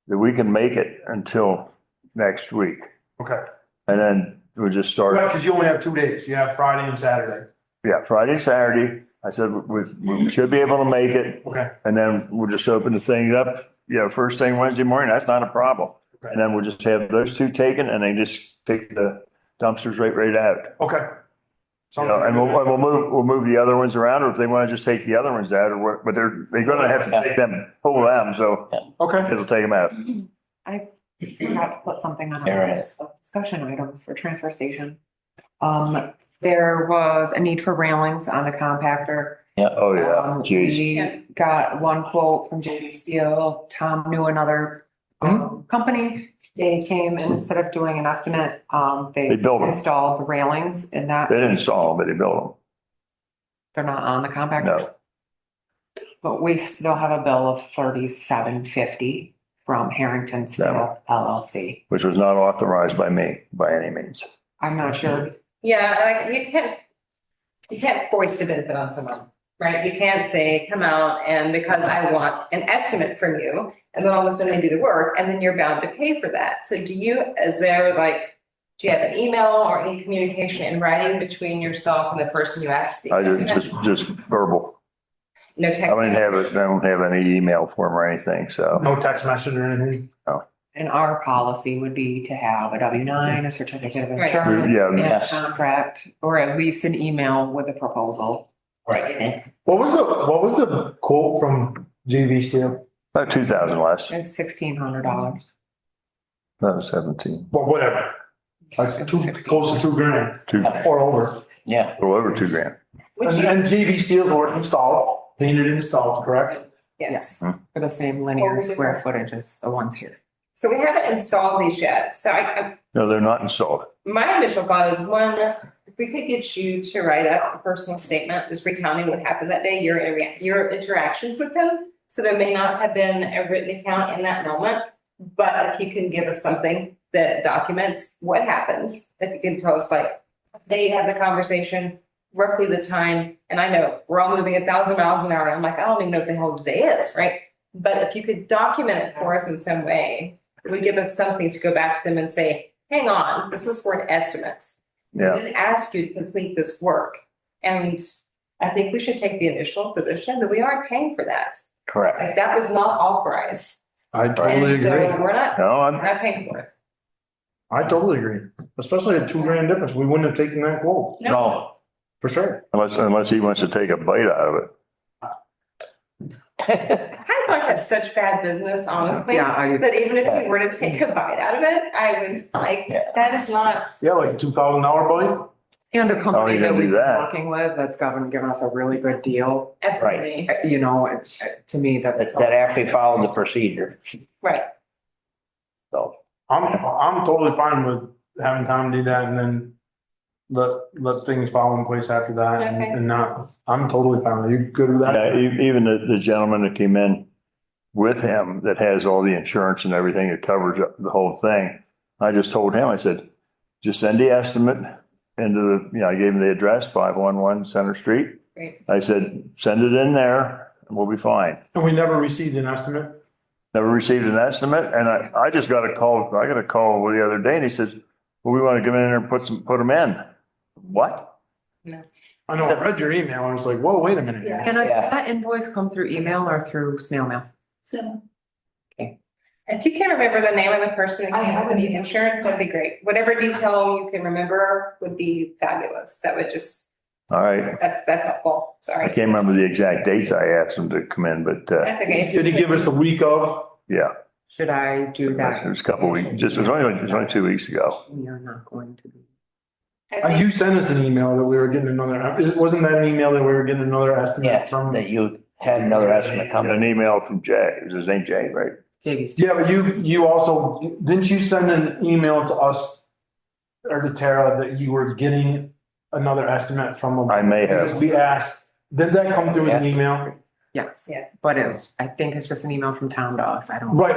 Speaker 8: that we can make it until next week.
Speaker 1: Okay.
Speaker 8: And then we'll just start.
Speaker 1: Because you only have 2 days. You have Friday and Saturday.
Speaker 8: Yeah, Friday, Saturday. I said we should be able to make it.
Speaker 1: Okay.
Speaker 8: And then we'll just open the thing up, you know, first thing Wednesday morning. That's not a problem.
Speaker 1: Okay.
Speaker 8: And then we'll just have those 2 taken and then just take the dumpsters right out.
Speaker 1: Okay.
Speaker 8: You know, and we'll move the other ones around, or if they want to just take the other ones out, or what, but they're gonna have to take them, pull them, so
Speaker 1: Okay.
Speaker 8: it'll take them out.
Speaker 5: I forgot to put something on
Speaker 9: All
Speaker 5: our
Speaker 9: right.
Speaker 5: list of discussion items for transfer station. There was a need for railings on the compactor.
Speaker 8: Oh, yeah, geez.
Speaker 5: We got 1 quote from JD Steel. Tom knew another company. They came and instead of doing an estimate, they
Speaker 8: They built them.
Speaker 5: installed railings and that.
Speaker 8: They didn't install them, but they built
Speaker 5: They're not on the
Speaker 8: them.
Speaker 5: compact.
Speaker 8: No,
Speaker 5: But we still have a bill of $37.50 from Harrington Steel LLC.
Speaker 8: which was not authorized by me by any means.
Speaker 5: I'm not sure.
Speaker 3: Yeah, like you can't force the benefit on someone, right? You can't say, come out and because I want an estimate from you, and then all of a sudden they do the work and then you're bound to pay for that. So do you have an email or any communication in writing between yourself and the person you asked?
Speaker 8: I just verbal.
Speaker 3: No text.
Speaker 8: I don't have any email form or anything, so.
Speaker 1: No text message or anything?
Speaker 5: And our policy would be to have a W-9, a certificate of
Speaker 3: Right.
Speaker 5: insurance,
Speaker 8: Yeah.
Speaker 5: and a
Speaker 9: Yes.
Speaker 5: contract, or at least an email with a proposal.
Speaker 9: Right.
Speaker 1: What was the quote from JV Steel?
Speaker 8: About 2,000 less,
Speaker 5: It's $1,600.
Speaker 8: not 17,
Speaker 1: Well, whatever. That's close to $2,000
Speaker 8: two,
Speaker 1: or over.
Speaker 9: Yeah.
Speaker 8: a little over $2,000.
Speaker 1: And JV Steel's were installed, painted and installed, correct?
Speaker 3: Yes.
Speaker 5: For the same linear square footage as the ones here.
Speaker 3: So we haven't installed these yet. So
Speaker 8: No, they're not installed.
Speaker 3: my initial thought is one, if we could get you to write up a personal statement, just recounting what happened that day, your interactions with them. So there may not have been a written account in that moment, but if you can give us something that documents what happened, if you can tell us like, they had the conversation, roughly the time, and I know we're all moving 1,000 miles an hour. I'm like, I don't even know what the hell today is, right? But if you could document it for us in some way, it would give us something to go back to them and say, hang on, this was for an estimate.
Speaker 8: Yeah.
Speaker 3: We didn't ask you to complete this work. And I think we should take the initial position that we aren't paying for that.
Speaker 9: Correct.
Speaker 3: Like that was not authorized.
Speaker 1: I totally
Speaker 3: And so
Speaker 1: agree.
Speaker 3: we're not
Speaker 8: No,
Speaker 3: paying for it.
Speaker 1: I totally agree. Especially a $2,000 difference. We wouldn't have taken that quote,
Speaker 9: No.
Speaker 1: for sure.
Speaker 8: unless he wants to take a bite out of it.
Speaker 3: I find that such bad business, honestly,
Speaker 5: Yeah,
Speaker 3: that even if we were to take a bite out of it, I would like,
Speaker 9: Yeah.
Speaker 3: that is not,
Speaker 1: Yeah, like $2,000 bite.
Speaker 5: And a company
Speaker 8: you
Speaker 5: that
Speaker 8: gonna
Speaker 5: we've
Speaker 8: do
Speaker 5: been
Speaker 8: that?
Speaker 5: working with that's given us a really good deal.
Speaker 3: absolutely,
Speaker 5: You know, to me, that's.
Speaker 9: That actually followed the procedure.
Speaker 3: right.
Speaker 9: So,
Speaker 1: I'm totally fine with having Tom do that and then let things fall in place after that
Speaker 3: Okay.
Speaker 1: and not, I'm totally fine. Are you good with
Speaker 8: Yeah,
Speaker 1: that?
Speaker 8: even the gentleman that came in with him that has all the insurance and everything that covers the whole thing. I just told him, I said, just send the estimate into I gave him the address, 511 Center Street.
Speaker 3: Great.
Speaker 8: I said, send it in there and we'll be fine.
Speaker 1: And we never received an estimate.
Speaker 8: Never received an estimate and I just got a call the other day and he said, well, we want to come in there and put them in. What?
Speaker 1: I know, I read your email and I was like, whoa, wait a minute.
Speaker 3: Yeah.
Speaker 5: Can
Speaker 9: Yeah.
Speaker 5: that invoice come through email or through snail mail?
Speaker 3: So. Okay. If you can remember the name of the person
Speaker 5: I have an
Speaker 3: the
Speaker 5: email.
Speaker 3: insurance, that'd be great. Whatever detail you can remember would be fabulous. That would just,
Speaker 8: All right.
Speaker 3: that's helpful.
Speaker 8: I
Speaker 3: Sorry.
Speaker 8: can't remember the exact dates I asked him to come in, but
Speaker 3: That's okay.
Speaker 1: Did he give us the week of?
Speaker 8: yeah,
Speaker 5: Should I do
Speaker 8: it
Speaker 5: that?
Speaker 8: was a couple weeks, it was only 2 weeks ago.
Speaker 5: You're not going to be.
Speaker 3: I think-
Speaker 1: You sent us an email that we were getting wasn't that an email that we were getting another estimate
Speaker 9: yeah,
Speaker 1: from?
Speaker 9: that you had another estimate
Speaker 8: Got an
Speaker 9: coming.
Speaker 8: email from Jay, is his name Jay, right?
Speaker 1: Yeah, but you also, didn't you send an email to us or to Tara that you were getting another estimate from them?
Speaker 8: I may
Speaker 1: Because
Speaker 8: have,
Speaker 1: we asked, did that come through as an email?
Speaker 5: Yes,
Speaker 3: Yes.
Speaker 5: but I think it's just an email from Tom to us. I don't.
Speaker 1: Right,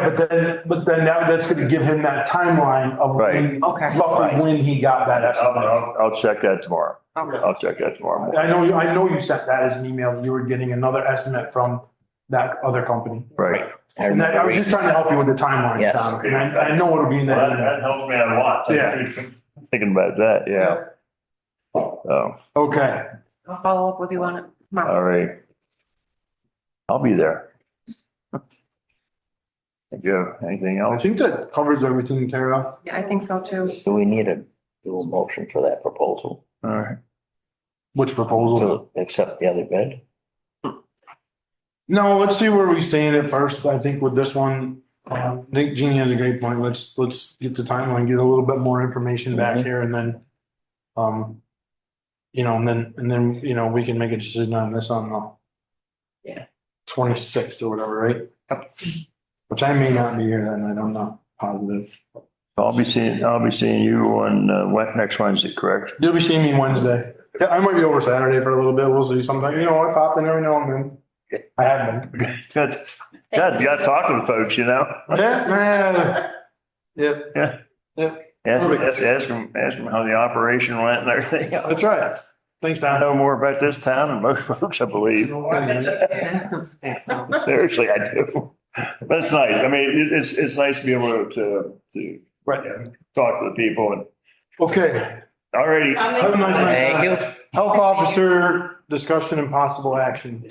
Speaker 1: but then that's gonna give him that timeline of when,
Speaker 5: Okay.
Speaker 1: roughly when he got that estimate.
Speaker 8: I'll check that tomorrow.
Speaker 5: Okay.
Speaker 8: I'll check that tomorrow.
Speaker 1: I know you sent that as an email, that you were getting another estimate from that other company.
Speaker 8: Right.
Speaker 1: And that, I was just trying to help you with the timeline,
Speaker 9: Yes.
Speaker 1: Tom, and I know it'll be in that email.
Speaker 8: helps me out a lot.
Speaker 1: Yeah.
Speaker 8: Thinking about that, yeah. Oh,
Speaker 1: Okay,
Speaker 5: I'll follow up with you on it tomorrow.
Speaker 8: all right. I'll be there. Yeah, anything
Speaker 1: I
Speaker 8: else?
Speaker 1: think that covers everything, Tara.
Speaker 5: Yeah, I think so too.
Speaker 9: Do we need a dual motion for that proposal
Speaker 8: All right.
Speaker 1: Which proposal?
Speaker 9: to accept the other bid?
Speaker 1: No, let's see where we stand at first. I think with this one, I think Jeannie has a great point. Let's get the timeline, get a little bit more information back here and then, and then, we can make a decision on this on the 26th or whatever, right? which I may not be here then, I'm not positive.
Speaker 8: I'll be seeing you on, next Wednesday, correct?
Speaker 1: You'll be seeing me Wednesday. Yeah, I might be over Saturday for a little bit. We'll see sometime. You know, I pop in every now and then. I have been.
Speaker 8: Good. Good, you gotta talk to the folks, you know?
Speaker 1: Yeah, man. Yep.
Speaker 8: Yeah.
Speaker 1: Yep.
Speaker 8: Ask them how the operation went and everything.
Speaker 1: That's right. Thanks,
Speaker 8: I
Speaker 1: Don.
Speaker 8: know more about this town than most folks, I believe. Seriously, I do. But it's nice. I mean, it's nice to be able to
Speaker 1: Right.
Speaker 8: talk to the people and
Speaker 1: Okay.
Speaker 8: already.
Speaker 1: Have a nice night.
Speaker 9: Thank you.
Speaker 1: Health officer discussion and possible action.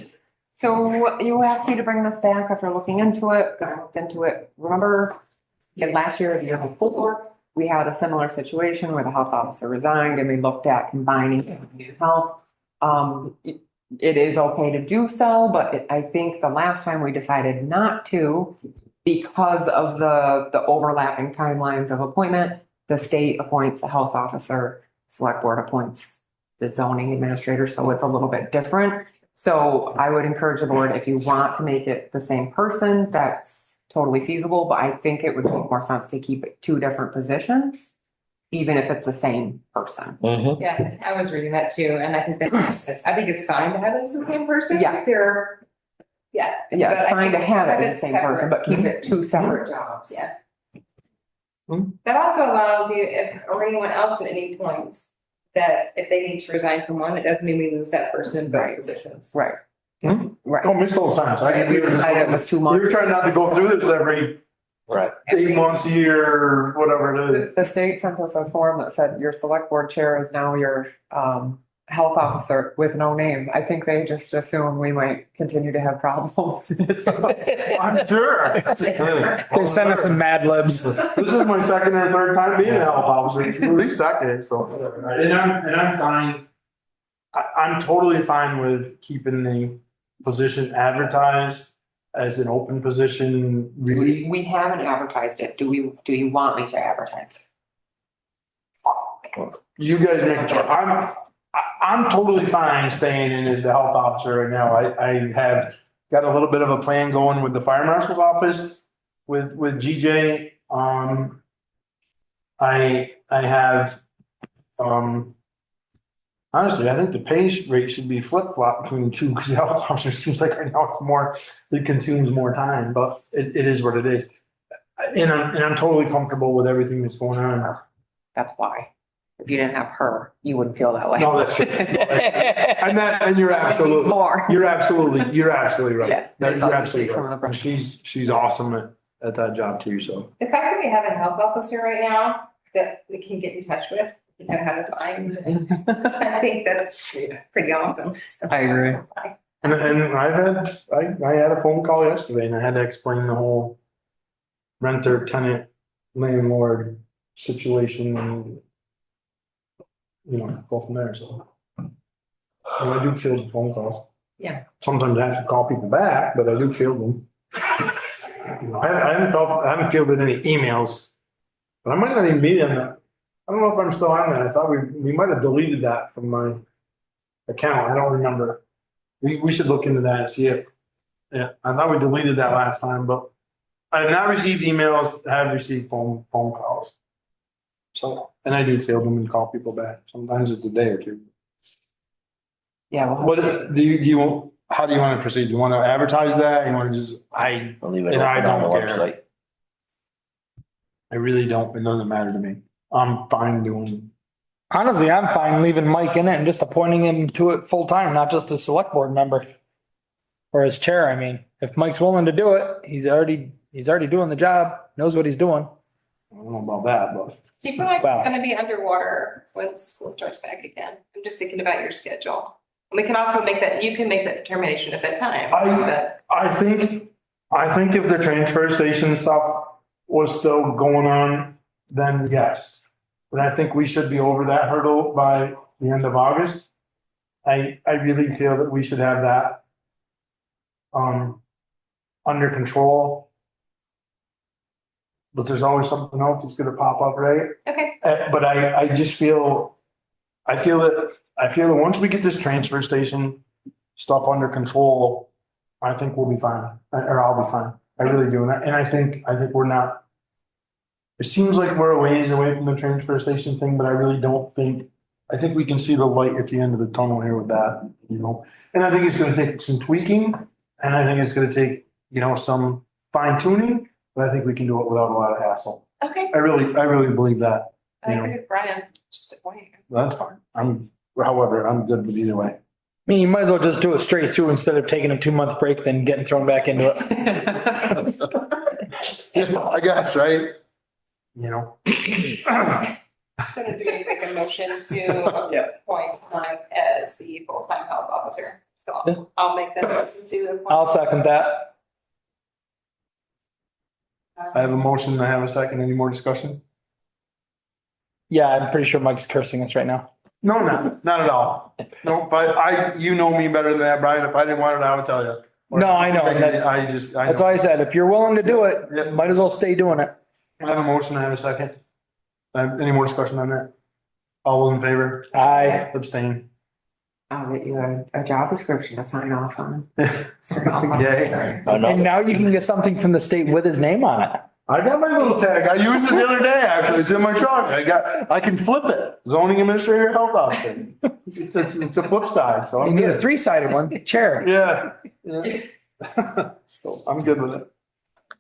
Speaker 5: So you asked me to bring this back after looking into it. I looked into it. Remember, last year, or the year before, we had a similar situation where the health officer resigned and we looked at combining community and health. It is okay to do so, but I think the last time we decided not to because of the overlapping timelines of appointment. The state appoints the health officer, select board appoints the zoning administrator, so it's a little bit different. So I would encourage the board, if you want to make it the same person, that's totally feasible, but I think it would make more sense to keep it two different positions, even if it's the same person.
Speaker 9: Mhm.
Speaker 3: Yeah, I was reading that too, and I think I think it's fine to have it as the same person.
Speaker 5: Yeah.
Speaker 3: Yeah.
Speaker 5: Yeah,
Speaker 3: But
Speaker 5: it's
Speaker 3: I
Speaker 5: fine to
Speaker 3: think
Speaker 5: have it
Speaker 3: have
Speaker 5: as the
Speaker 3: it
Speaker 5: same person, but keep
Speaker 3: separate.
Speaker 5: it two separate jobs.
Speaker 3: Yeah.
Speaker 1: Hmm.
Speaker 3: That also allows you, if, or anyone else at any point, that if they need to resign from one, it doesn't mean we lose that person in both positions.
Speaker 5: Right.
Speaker 1: Hmm?
Speaker 5: Right.
Speaker 1: Don't make total sense.
Speaker 5: If we decided it was too
Speaker 1: We
Speaker 5: much.
Speaker 1: were trying not to go through this every
Speaker 9: Right.
Speaker 1: 8 months, a year, or whatever it is.
Speaker 5: The state sent us a form that said your select board chair is now your health officer with no name. I think they just assume we might continue to have problems.
Speaker 1: I'm sure.
Speaker 6: They sent us some Mad Libs.
Speaker 1: This is my second or third time being an health officer, at least second, so. And I'm fine. I'm totally fine with keeping the position advertised as an open position. Really,
Speaker 5: We haven't advertised it. Do you want me to advertise
Speaker 1: you guys make a choice. I'm totally fine staying in as the health officer right now. I have got a little bit of a plan going with the fire marshal's office with GJ. I have, honestly, I think the pay rate should be flip-flop between the two, because the health officer seems like right now it's more, it consumes more time, but it is what it is. And I'm totally comfortable with everything that's going on.
Speaker 5: it? That's why. If you didn't have her, you wouldn't feel that way.
Speaker 1: No, that's true. And you're absolutely,
Speaker 5: More.
Speaker 1: you're absolutely right.
Speaker 5: Yeah,
Speaker 1: That-
Speaker 5: it
Speaker 1: You're
Speaker 5: doesn't
Speaker 1: absolutely
Speaker 5: take some of the
Speaker 1: right.
Speaker 5: pressure.
Speaker 1: She's awesome at that job too, so.
Speaker 3: The fact that we have a health officer right now that we can get in touch with, you know how to find, I think that's pretty awesome.
Speaker 5: I agree.
Speaker 1: And I had a phone call yesterday and I had to explain the whole renter, tenant, landlord situation and, you know, go from there, so. And I do field the phone calls.
Speaker 3: Yeah.
Speaker 1: Sometimes I have to call people back, but I do field them. You know, I haven't fielded any emails, but I might not even be in that. I don't know if I'm still on that. I thought we might have deleted that from my account. I don't remember. We should look into that and see if, yeah, I thought we deleted that last time, but I have not received emails, I have received phone calls. So, and I do field them and call people back. Sometimes it's a day or two.
Speaker 5: Yeah. Well,
Speaker 1: What do you, how do you want to proceed? Do you want to advertise that? You want to just,
Speaker 9: I'll leave it
Speaker 1: And I
Speaker 9: open on the
Speaker 1: don't care.
Speaker 9: website.
Speaker 1: I really don't, it doesn't matter to me. I'm fine doing.
Speaker 6: Honestly, I'm fine leaving Mike in it and just appointing him to it full time, not just a select board member. Or as chair, I mean, if Mike's willing to do it, he's already doing the job, knows what he's doing.
Speaker 1: I don't know about that, but
Speaker 3: Do you feel like
Speaker 6: Wow.
Speaker 3: you're gonna be underwater when school starts back again? I'm just thinking about your schedule. We can also make that, you can make that determination at that time, but
Speaker 1: I think if the transfer station stuff was still going on, then yes. But I think we should be over that hurdle by the end of August. I really feel that we should have that under control. But there's always something else that's gonna pop up, right?
Speaker 3: okay,
Speaker 1: But I just feel, I feel that once we get this transfer station stuff under control, I think we'll be fine, or I'll be fine. I really do. And I think we're not. It seems like we're a ways away from the transfer station thing, but I really don't think, I think we can see the light at the end of the tunnel here with that, you know? And I think it's gonna take some tweaking, and I think it's gonna take, you know, some fine tuning, but I think we can do it without a lot of hassle.
Speaker 3: Okay,
Speaker 1: I really believe that.
Speaker 3: I agree with Brian, just a point.
Speaker 1: That's fine. However, I'm good with either way.
Speaker 6: I mean, you might as well just do it straight through instead of taking a 2-month break, then getting thrown back into it.
Speaker 1: I guess, right? You know?
Speaker 3: So do we make a motion to appoint Mike as the full-time health officer? So I'll make that motion to appoint.
Speaker 6: I'll second that.
Speaker 1: I have a motion. I have a second. Any more discussion?
Speaker 6: Yeah, I'm pretty sure Mike's cursing us right now.
Speaker 1: No, not at all. No, but you know me better than that, Brian. If I didn't want it, I would tell you.
Speaker 6: No, I know.
Speaker 1: I
Speaker 6: That's
Speaker 1: know.
Speaker 6: why I said, if you're willing to do it,
Speaker 1: Yep.
Speaker 6: might as well stay doing it.
Speaker 1: I have a motion. I have a second. Any more discussion on that? All in favor?
Speaker 6: I,
Speaker 1: Abstain.
Speaker 5: I'll get you a job description to sign off on.
Speaker 1: Yay.
Speaker 6: and now you can get something from the state with his name on it.
Speaker 1: I got my little tag. I used it the other day, actually. It's in my truck. I can flip it. Zoning administrator, health officer. It's a flip side, so
Speaker 6: You
Speaker 1: I'm
Speaker 6: need a
Speaker 1: good.
Speaker 6: 3-sided one, chair.
Speaker 1: Yeah. So I'm good with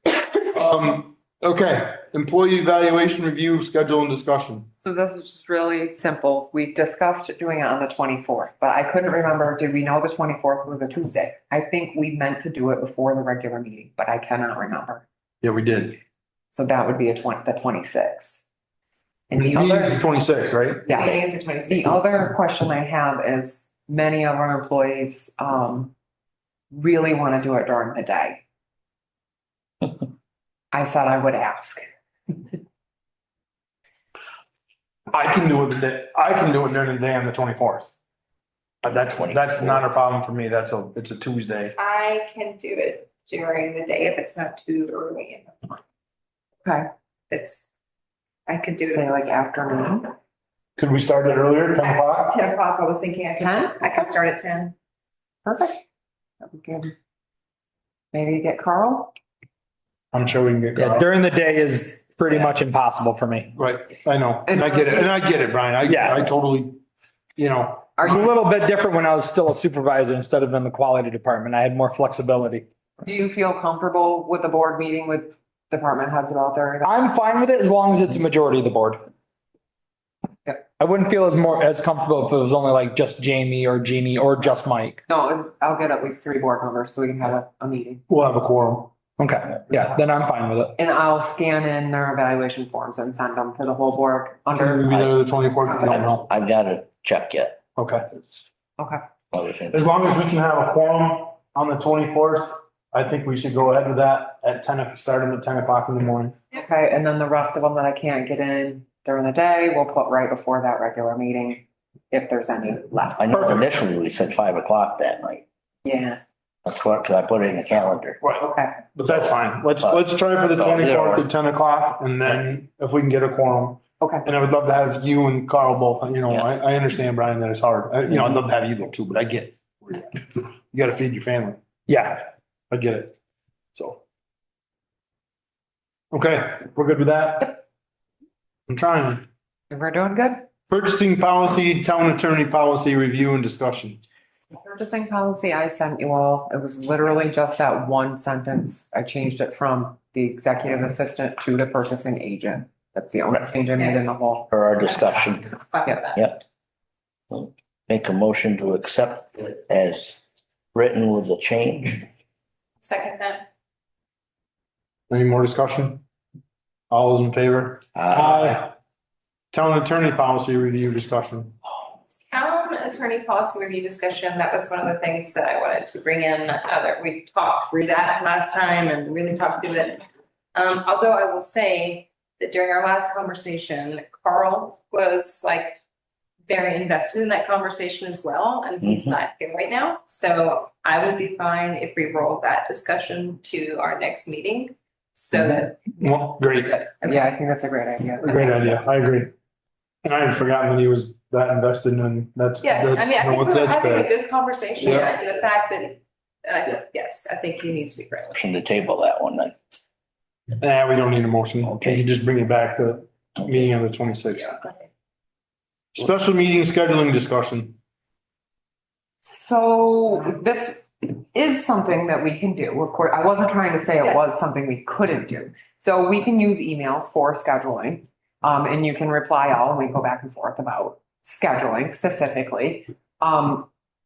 Speaker 1: it. Okay, employee evaluation review, schedule and discussion.
Speaker 5: So this is just really simple. We discussed doing it on the 24th, but I couldn't remember, did we know the 24th was a Tuesday? I think we meant to do it before the regular meeting, but I cannot remember.
Speaker 1: Yeah, we did.
Speaker 5: So that would be the 26th. And the
Speaker 1: Meeting's
Speaker 5: other,
Speaker 1: the 26th, right?
Speaker 5: yes,
Speaker 3: Meeting is the 26th.
Speaker 5: the other question I have is many of our employees really want to do it during the day. I said I would ask.
Speaker 1: I can do it during the day on the 24th. That's not a problem for me. It's a Tuesday.
Speaker 3: I can do it during the day if it's not too early in the morning.
Speaker 5: Okay,
Speaker 3: I could do it.
Speaker 5: say like afternoon.
Speaker 1: Could we start it earlier, 10 o'clock?
Speaker 3: 10 o'clock, I was thinking
Speaker 5: 10?
Speaker 3: I could start at 10.
Speaker 5: Perfect. That'd be good. Maybe get Carl?
Speaker 1: I'm sure we can get
Speaker 6: Yeah,
Speaker 1: Carl.
Speaker 6: during the day is pretty much impossible for me.
Speaker 1: Right, I know, and I get it, Brian.
Speaker 6: Yeah.
Speaker 1: I totally, you know,
Speaker 5: Are
Speaker 6: It's a
Speaker 5: you,
Speaker 6: little bit different when I was still a supervisor instead of in the quality department. I had more flexibility.
Speaker 5: do you feel comfortable with the board meeting with department heads about their?
Speaker 6: I'm fine with it as long as it's a majority of the board.
Speaker 5: Yeah.
Speaker 6: I wouldn't feel as comfortable if it was only like just Jamie or Jeannie or just Mike.
Speaker 5: No, I'll get at least 3 board members so we can have a meeting.
Speaker 1: we'll have a quorum.
Speaker 6: Okay, yeah, then I'm fine with it.
Speaker 5: And I'll scan in their evaluation forms and send them to the whole board
Speaker 1: We'll be
Speaker 5: under.
Speaker 1: there the 24th. I don't know.
Speaker 9: I've got to check yet.
Speaker 1: Okay.
Speaker 5: Okay,
Speaker 9: Everything.
Speaker 1: As long as we can have a quorum on the 24th, I think we should go ahead with that at 10, start them at 10 o'clock in the morning.
Speaker 5: okay, and then the rest of them that I can't get in during the day, we'll put right before that regular meeting, if there's any left.
Speaker 9: I know initially we said 5 o'clock that night.
Speaker 5: Yeah,
Speaker 9: That's what, because I put it in the calendar.
Speaker 5: okay,
Speaker 1: But that's fine. Let's try for the 24th at 10 o'clock and then if we can get a quorum.
Speaker 5: okay.
Speaker 1: And I would love to have you and Carl both, you know,
Speaker 9: Yeah.
Speaker 1: I understand, Brian, that it's hard. You know, I'd love to have you though too, but I get it. You gotta feed your family.
Speaker 6: Yeah,
Speaker 1: I get it. So. Okay, we're good with that? I'm trying.
Speaker 5: We're doing good.
Speaker 1: Purchasing policy, town attorney policy review and discussion.
Speaker 5: Purchasing policy I sent you all, it was literally just that one sentence. I changed it from the executive assistant to the purchasing agent. That's the only change I made in the whole.
Speaker 9: For our discussion,
Speaker 3: Fine with that.
Speaker 9: make a motion to accept it as written with the change.
Speaker 3: Second that.
Speaker 1: Any more discussion? All those in favor? Town attorney policy review discussion.
Speaker 3: Town attorney policy review discussion, that was one of the things that I wanted to bring in, that we talked through that last time and really talked through it. Although I will say that during our last conversation, Carl was like very invested in that conversation as well, and he's not here right now. So I would be fine if we roll that discussion to our next meeting. So that.
Speaker 1: Well, great,
Speaker 5: Yeah, I think that's a great idea.
Speaker 1: great idea. I agree. And I had forgotten that he was that invested in, that's.
Speaker 3: Yeah, I mean, I think
Speaker 1: that's
Speaker 3: we're having a
Speaker 1: fair.
Speaker 3: good conversation,
Speaker 1: Yeah.
Speaker 3: and the fact that Yes, I think he needs to be present.
Speaker 9: Motion to table that one then.
Speaker 1: We don't need a motion.
Speaker 9: Okay.
Speaker 1: You can just bring it back to meeting on the 26th. Special meeting scheduling discussion.
Speaker 5: So this is something that we can do. Of course, I wasn't trying to say it was something we couldn't do. So we can use emails for scheduling. And you can reply all, and we go back and forth about scheduling specifically.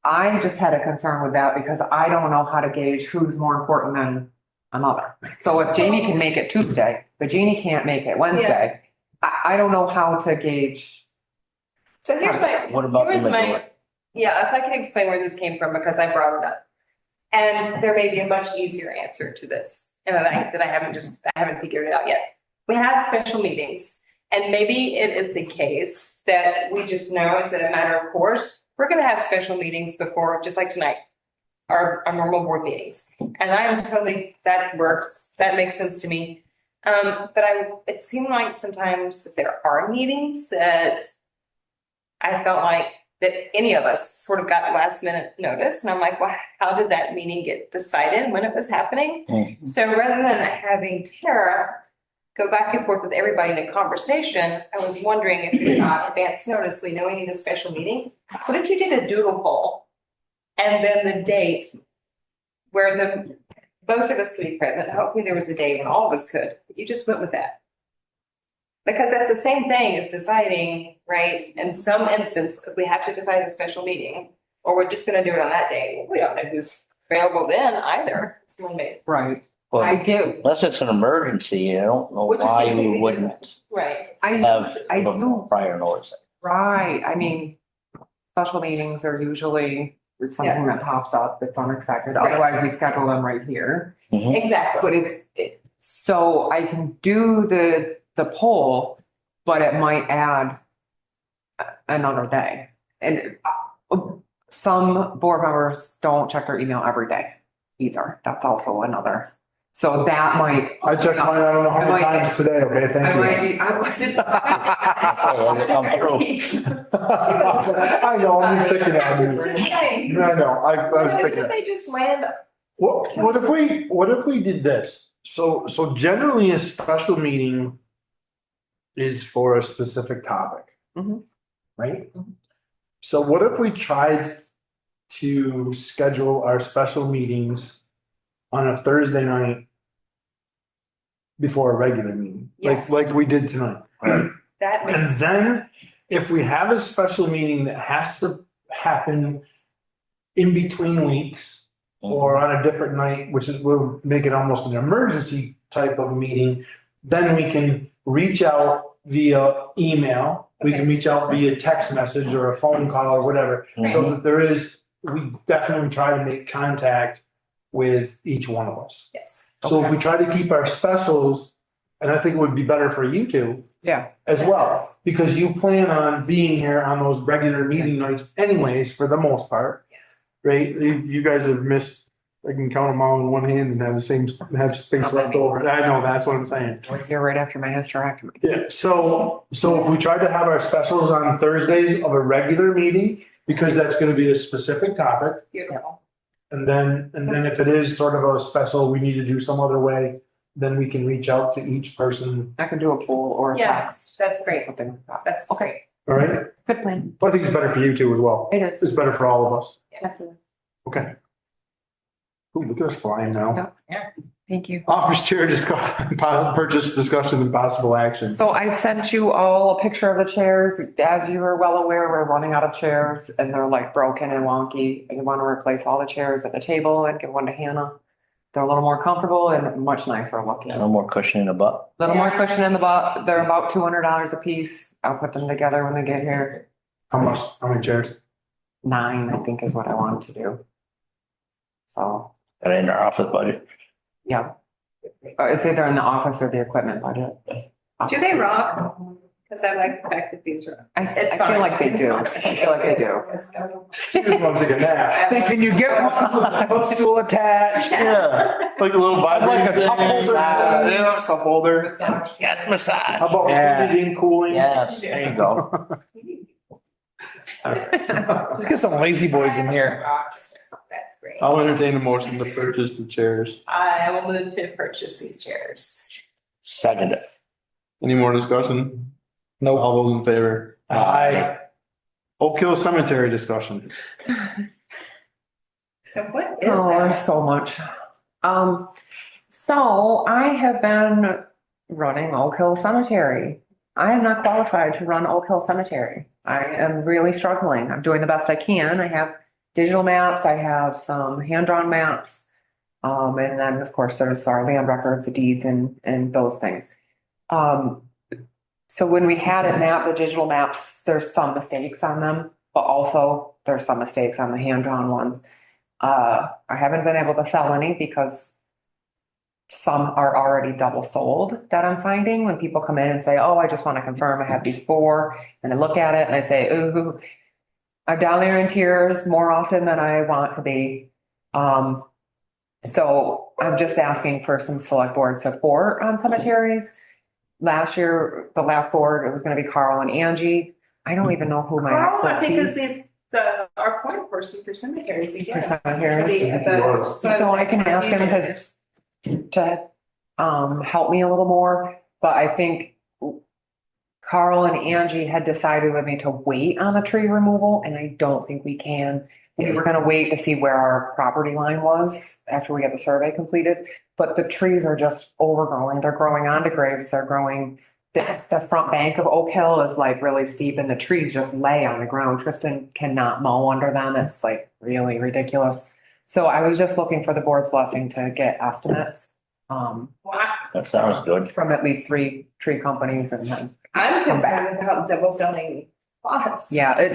Speaker 5: I just had a concern with that because I don't know how to gauge who's more important than another. So if Jamie can make it Tuesday, but Jeannie can't make it Wednesday, I don't know how to gauge.
Speaker 3: So
Speaker 9: What about the
Speaker 3: here's my,
Speaker 9: majority?
Speaker 3: yeah, if I can explain where this came from, because I brought it up. And there may be a much easier answer to this, and that I haven't figured it out yet. We have special meetings, and maybe it is the case that we just know is that a matter of course, we're gonna have special meetings before, just like tonight, our normal board meetings. And that works, that makes sense to me. But it seemed like sometimes that there are meetings that I felt like that any of us sort of got last minute notice. And I'm like, well, how did that meeting get decided when it was happening?
Speaker 9: Mhm.
Speaker 3: So rather than having Tara go back and forth with everybody in a conversation, I was wondering if you got advance notice, we know we need a special meeting. What if you did a doodle poll? And then the date where most of us could be present, hopefully there was a day when all of us could, you just went with that. Because that's the same thing as deciding, right? In some instance, if we have to decide a special meeting, or we're just gonna do it on that day, we don't know who's available then either. It's Monday.
Speaker 5: Right.
Speaker 9: Well,
Speaker 5: I get,
Speaker 9: unless it's an emergency, I don't know
Speaker 3: Which is
Speaker 9: why
Speaker 3: completely
Speaker 9: we wouldn't
Speaker 3: Right.
Speaker 9: have
Speaker 5: I do,
Speaker 9: prior notice.
Speaker 5: right. I mean, special meetings are usually something that pops up that's unexpected.
Speaker 3: Right.
Speaker 5: Otherwise, we schedule them right here.
Speaker 3: Exactly.
Speaker 5: But so I can do the poll, but it might add another day. And some board members don't check their email every day either. That's also another. So that might.
Speaker 1: I checked mine, I don't know how many times today, okay,
Speaker 5: I
Speaker 1: thank
Speaker 5: might
Speaker 1: you.
Speaker 5: be, I wasn't.
Speaker 1: I know, I'm just picking on you.
Speaker 3: It's just saying.
Speaker 1: I know, I was
Speaker 3: What
Speaker 1: picking
Speaker 3: if
Speaker 1: on.
Speaker 3: they just land?
Speaker 1: What if we did this? So generally a special meeting is for a specific topic.
Speaker 5: Mhm.
Speaker 1: Right? So what if we tried to schedule our special meetings on a Thursday night before a regular meeting?
Speaker 3: Yes.
Speaker 1: Like we did tonight.
Speaker 3: That
Speaker 1: And
Speaker 3: makes.
Speaker 1: then if we have a special meeting that has to happen in between weeks or on a different night, which is, we'll make it almost an emergency type of meeting, then we can reach out via email. We can reach out via text message or a phone call or whatever. So that there is, we definitely try to make contact with each one of us.
Speaker 3: Yes.
Speaker 1: So if we try to keep our specials, and I think it would be better for you two
Speaker 5: Yeah.
Speaker 1: as well, because you plan on being here on those regular meeting nights anyways, for the most part.
Speaker 3: Yes.
Speaker 1: Right? You guys have missed, I can count them all in one hand and have space left over. I know, that's what I'm saying.
Speaker 5: I was here right after my hysterectomy.
Speaker 1: Yeah, so if we try to have our specials on Thursdays of a regular meeting, because that's gonna be a specific topic.
Speaker 3: Beautiful.
Speaker 1: And then if it is sort of a special, we need to do some other way, then we can reach out to each person.
Speaker 5: I can do a poll or a
Speaker 3: Yes,
Speaker 5: text,
Speaker 3: that's great.
Speaker 5: something like that.
Speaker 3: That's
Speaker 5: Okay.
Speaker 1: All right?
Speaker 5: Good plan.
Speaker 1: I think it's better for you two as well.
Speaker 5: It is.
Speaker 1: It's better for all of us.
Speaker 5: Yes, it is.
Speaker 1: Okay. Ooh, look at us flying now.
Speaker 5: Thank you.
Speaker 1: Office chair purchase discussion and possible action.
Speaker 5: So I sent you all a picture of the chairs. As you are well aware, we're running out of chairs and they're like broken and wonky. And you want to replace all the chairs at the table and give one to Hannah. They're a little more comfortable and much nicer looking.
Speaker 9: No more cushion in the butt.
Speaker 5: Little more cushion in the butt. They're about $200 a piece. I'll put them together when they get here.
Speaker 1: How much? How many chairs?
Speaker 5: 9, I think, is what I wanted to do. So,
Speaker 9: Got it in our office budget.
Speaker 5: yeah. It's either in the office or the equipment budget.
Speaker 3: Do they rock? Because I like the fact that these are.
Speaker 5: I
Speaker 3: It's
Speaker 5: feel
Speaker 3: fine.
Speaker 5: like they do. I feel like they do.
Speaker 1: You just want to take a nap.
Speaker 6: Can you get one footstool attached?
Speaker 1: Yeah, like a little vibrating
Speaker 6: Like a
Speaker 1: thing.
Speaker 6: cup holder.
Speaker 1: Yeah, cup holder.
Speaker 9: Got massage.
Speaker 1: How about
Speaker 6: Yeah.
Speaker 1: heating and cooling?
Speaker 9: Yes, there you go.
Speaker 6: Let's get some lazy boys in here.
Speaker 3: Rocks. That's great.
Speaker 1: I'll entertain a motion to purchase the chairs.
Speaker 3: I will move to purchase these chairs.
Speaker 9: Second it.
Speaker 1: Any more discussion?
Speaker 6: No.
Speaker 1: All those in favor?
Speaker 6: Aye.
Speaker 1: Oak Hill Cemetery discussion.
Speaker 3: So what is
Speaker 5: Oh, there's
Speaker 3: that?
Speaker 5: so much. So I have been running Oak Hill Cemetery. I am not qualified to run Oak Hill Cemetery. I am really struggling. I'm doing the best I can. I have digital maps, I have some hand-drawn maps. And then, of course, there's our land records, the deeds and those things. So when we had it mapped, the digital maps, there's some mistakes on them, but also there's some mistakes on the hand-drawn ones. I haven't been able to sell any because some are already double sold that I'm finding when people come in and say, oh, I just want to confirm I have these four. And I look at it and I say, ooh, I'm down there in tears more often than I want to be. So I'm just asking for some select board support on cemeteries. Last year, the last board, it was going to be Carl and Angie. I don't even know who my
Speaker 3: Carl, I think is
Speaker 5: expertise.
Speaker 3: our point person for cemeteries
Speaker 5: For
Speaker 3: again.
Speaker 5: cemeteries. So I can ask him to help me a little more, but I think Carl and Angie had decided with me to wait on the tree removal, and I don't think we can. We were gonna wait to see where our property line was after we get the survey completed, but the trees are just overgrowing. They're growing onto graves. They're growing. The front bank of Oak Hill is like really steep and the trees just lay on the ground. Tristan cannot mow under them. It's like really ridiculous. So I was just looking for the board's blessing to get estimates.
Speaker 3: Wow.
Speaker 9: That sounds good.
Speaker 5: From at least 3 tree companies and then,
Speaker 3: I'm concerned about double zoning lots.
Speaker 5: yeah,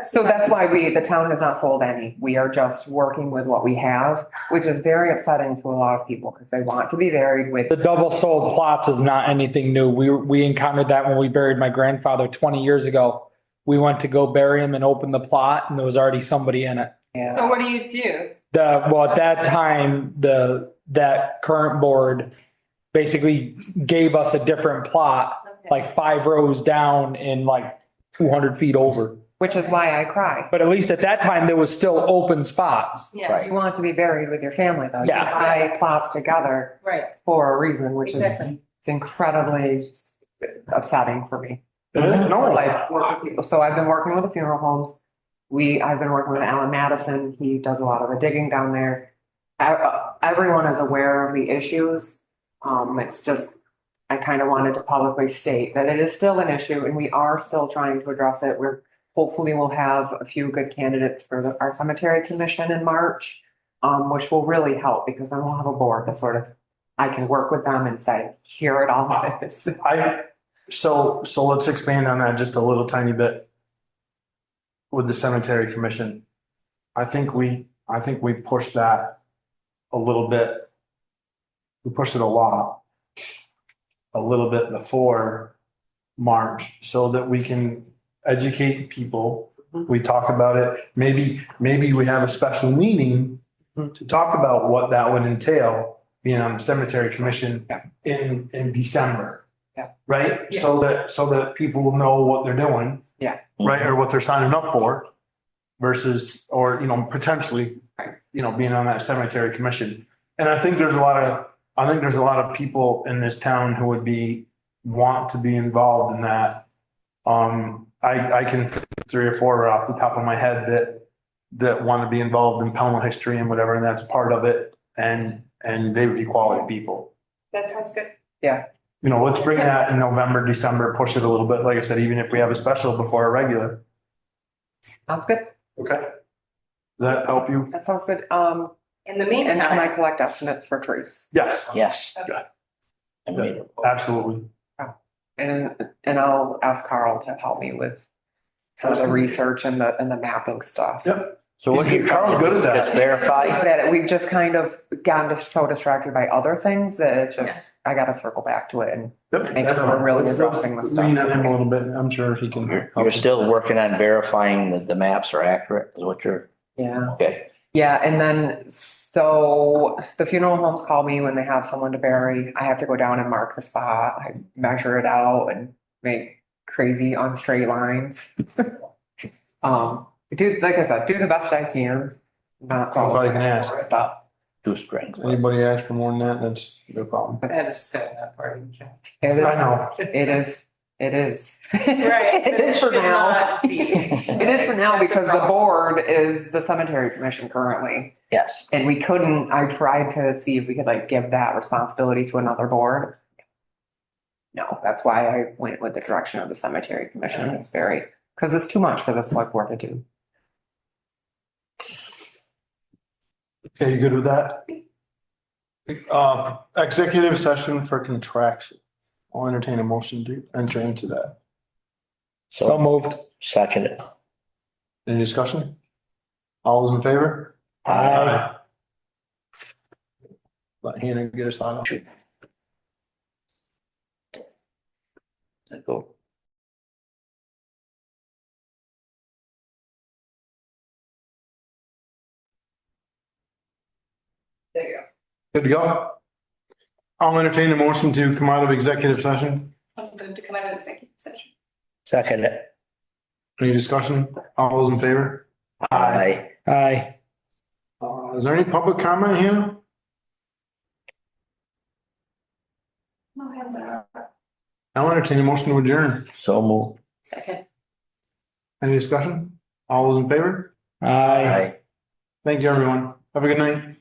Speaker 5: so that's why the town has not sold any. We are just working with what we have, which is very upsetting to a lot of people because they want to be buried with.
Speaker 6: The double sold plots is not anything new. We encountered that when we buried my grandfather 20 years ago. We went to go bury him and open the plot and there was already somebody in it.
Speaker 5: Yeah.
Speaker 3: So what do you do?
Speaker 6: Well, at that time, that current board basically gave us a different plot, like 5 rows down and like 200 feet over.
Speaker 5: Which is why I cry.
Speaker 6: But at least at that time, there was still open spots.
Speaker 3: Yeah,
Speaker 5: You want to be buried with your family though. You
Speaker 6: Yeah.
Speaker 5: buy plots together
Speaker 3: right.
Speaker 5: for a reason, which is
Speaker 3: Exactly.
Speaker 5: it's incredibly upsetting for me.
Speaker 1: No,
Speaker 5: Like work with people. So I've been working with the funeral homes. I've been working with Alan Madison. He does a lot of the digging down there. Everyone is aware of the issues. It's just, I kind of wanted to publicly state that it is still an issue and we are still trying to address it. Hopefully we'll have a few good candidates for our cemetery commission in March, which will really help because then we'll have a board that sort of, I can work with them and say, here it all is.
Speaker 1: so let's expand on that just a little tiny bit. With the cemetery commission. I think we pushed that a little bit. We pushed it a little bit before March so that we can educate people. We talk about it. Maybe we have a special meeting to talk about what that would entail being on the cemetery commission in December.
Speaker 5: Yeah.
Speaker 1: Right?
Speaker 5: Yeah.
Speaker 1: So that people will know what they're doing.
Speaker 5: Yeah.
Speaker 1: Right, or what they're signing up for versus, or, potentially, being on that cemetery commission. And I think there's a lot of people in this town who would want to be involved in that. I can think 3 or 4 off the top of my head that want to be involved in Pelham history and whatever, and that's part of it. And they would be quality people.
Speaker 3: That sounds good.
Speaker 5: Yeah.
Speaker 1: Let's bring that in November, December, push it a little bit. Like I said, even if we have a special before a regular.
Speaker 5: Sounds good.
Speaker 1: Okay. Does that help you?
Speaker 5: That sounds good.
Speaker 3: In the
Speaker 5: And can I
Speaker 3: meantime,
Speaker 5: collect estimates for trees?
Speaker 1: Yes,
Speaker 9: Yes.
Speaker 3: Okay.
Speaker 9: I mean,
Speaker 1: absolutely.
Speaker 5: And I'll ask Carl to help me with some of the research and the mapping stuff.
Speaker 1: Yep.
Speaker 9: so what do you?
Speaker 1: Carl's good at that.
Speaker 9: Just verify.
Speaker 5: That we've just kind of gotten so distracted by other things that it's just, I gotta circle back to it and
Speaker 1: Yep,
Speaker 5: make sure we're really
Speaker 1: that's
Speaker 5: addressing the
Speaker 1: fine.
Speaker 5: stuff.
Speaker 1: Lean on him a little bit. I'm sure he can. help
Speaker 9: You're
Speaker 1: us.
Speaker 9: still working on verifying that the maps are accurate, is what you're,
Speaker 5: Yeah.
Speaker 9: okay.
Speaker 5: Yeah, and then, so the funeral homes call me when they have someone to bury. I have to go down and mark the spot. I measure it out and make crazy on straight lines. Like I said, do the best I can. not.
Speaker 1: That's all you can ask.
Speaker 5: But
Speaker 9: Two strings.
Speaker 1: Anybody ask for more than that, that's no problem.
Speaker 5: That
Speaker 2: is setting that part of the check.
Speaker 1: I know.
Speaker 5: it is.
Speaker 3: Right.
Speaker 5: It is for
Speaker 3: Should
Speaker 5: now.
Speaker 3: not be.
Speaker 5: It is for now because the board is the cemetery commission currently.
Speaker 9: Yes.
Speaker 5: And we couldn't, I tried to see if we could like give that responsibility to another board. No, that's why I went with the direction of the cemetery commission. It's very, because it's too much for the select board to do.
Speaker 1: Okay, you good with that? Executive session for contraction. I'll entertain a motion to enter into that.
Speaker 6: So moved.
Speaker 9: Second it.
Speaker 1: Any discussion? All those in favor?
Speaker 9: Aye.
Speaker 1: Let Hannah get us on.
Speaker 9: Go.
Speaker 5: There you go.
Speaker 1: Good to go? I'll entertain a motion to come out of executive session.
Speaker 3: I'm going to come out of executive session.
Speaker 9: Second it.
Speaker 1: Any discussion? All those in favor?
Speaker 9: Aye.
Speaker 6: Aye.
Speaker 1: Is there any public comment here?
Speaker 3: No hands up.
Speaker 1: I'll entertain a motion to adjourn.
Speaker 9: So move.
Speaker 3: Second.
Speaker 1: Any discussion? All those in favor?
Speaker 6: Aye.
Speaker 9: Aye.
Speaker 1: Thank you, everyone. Have a good night.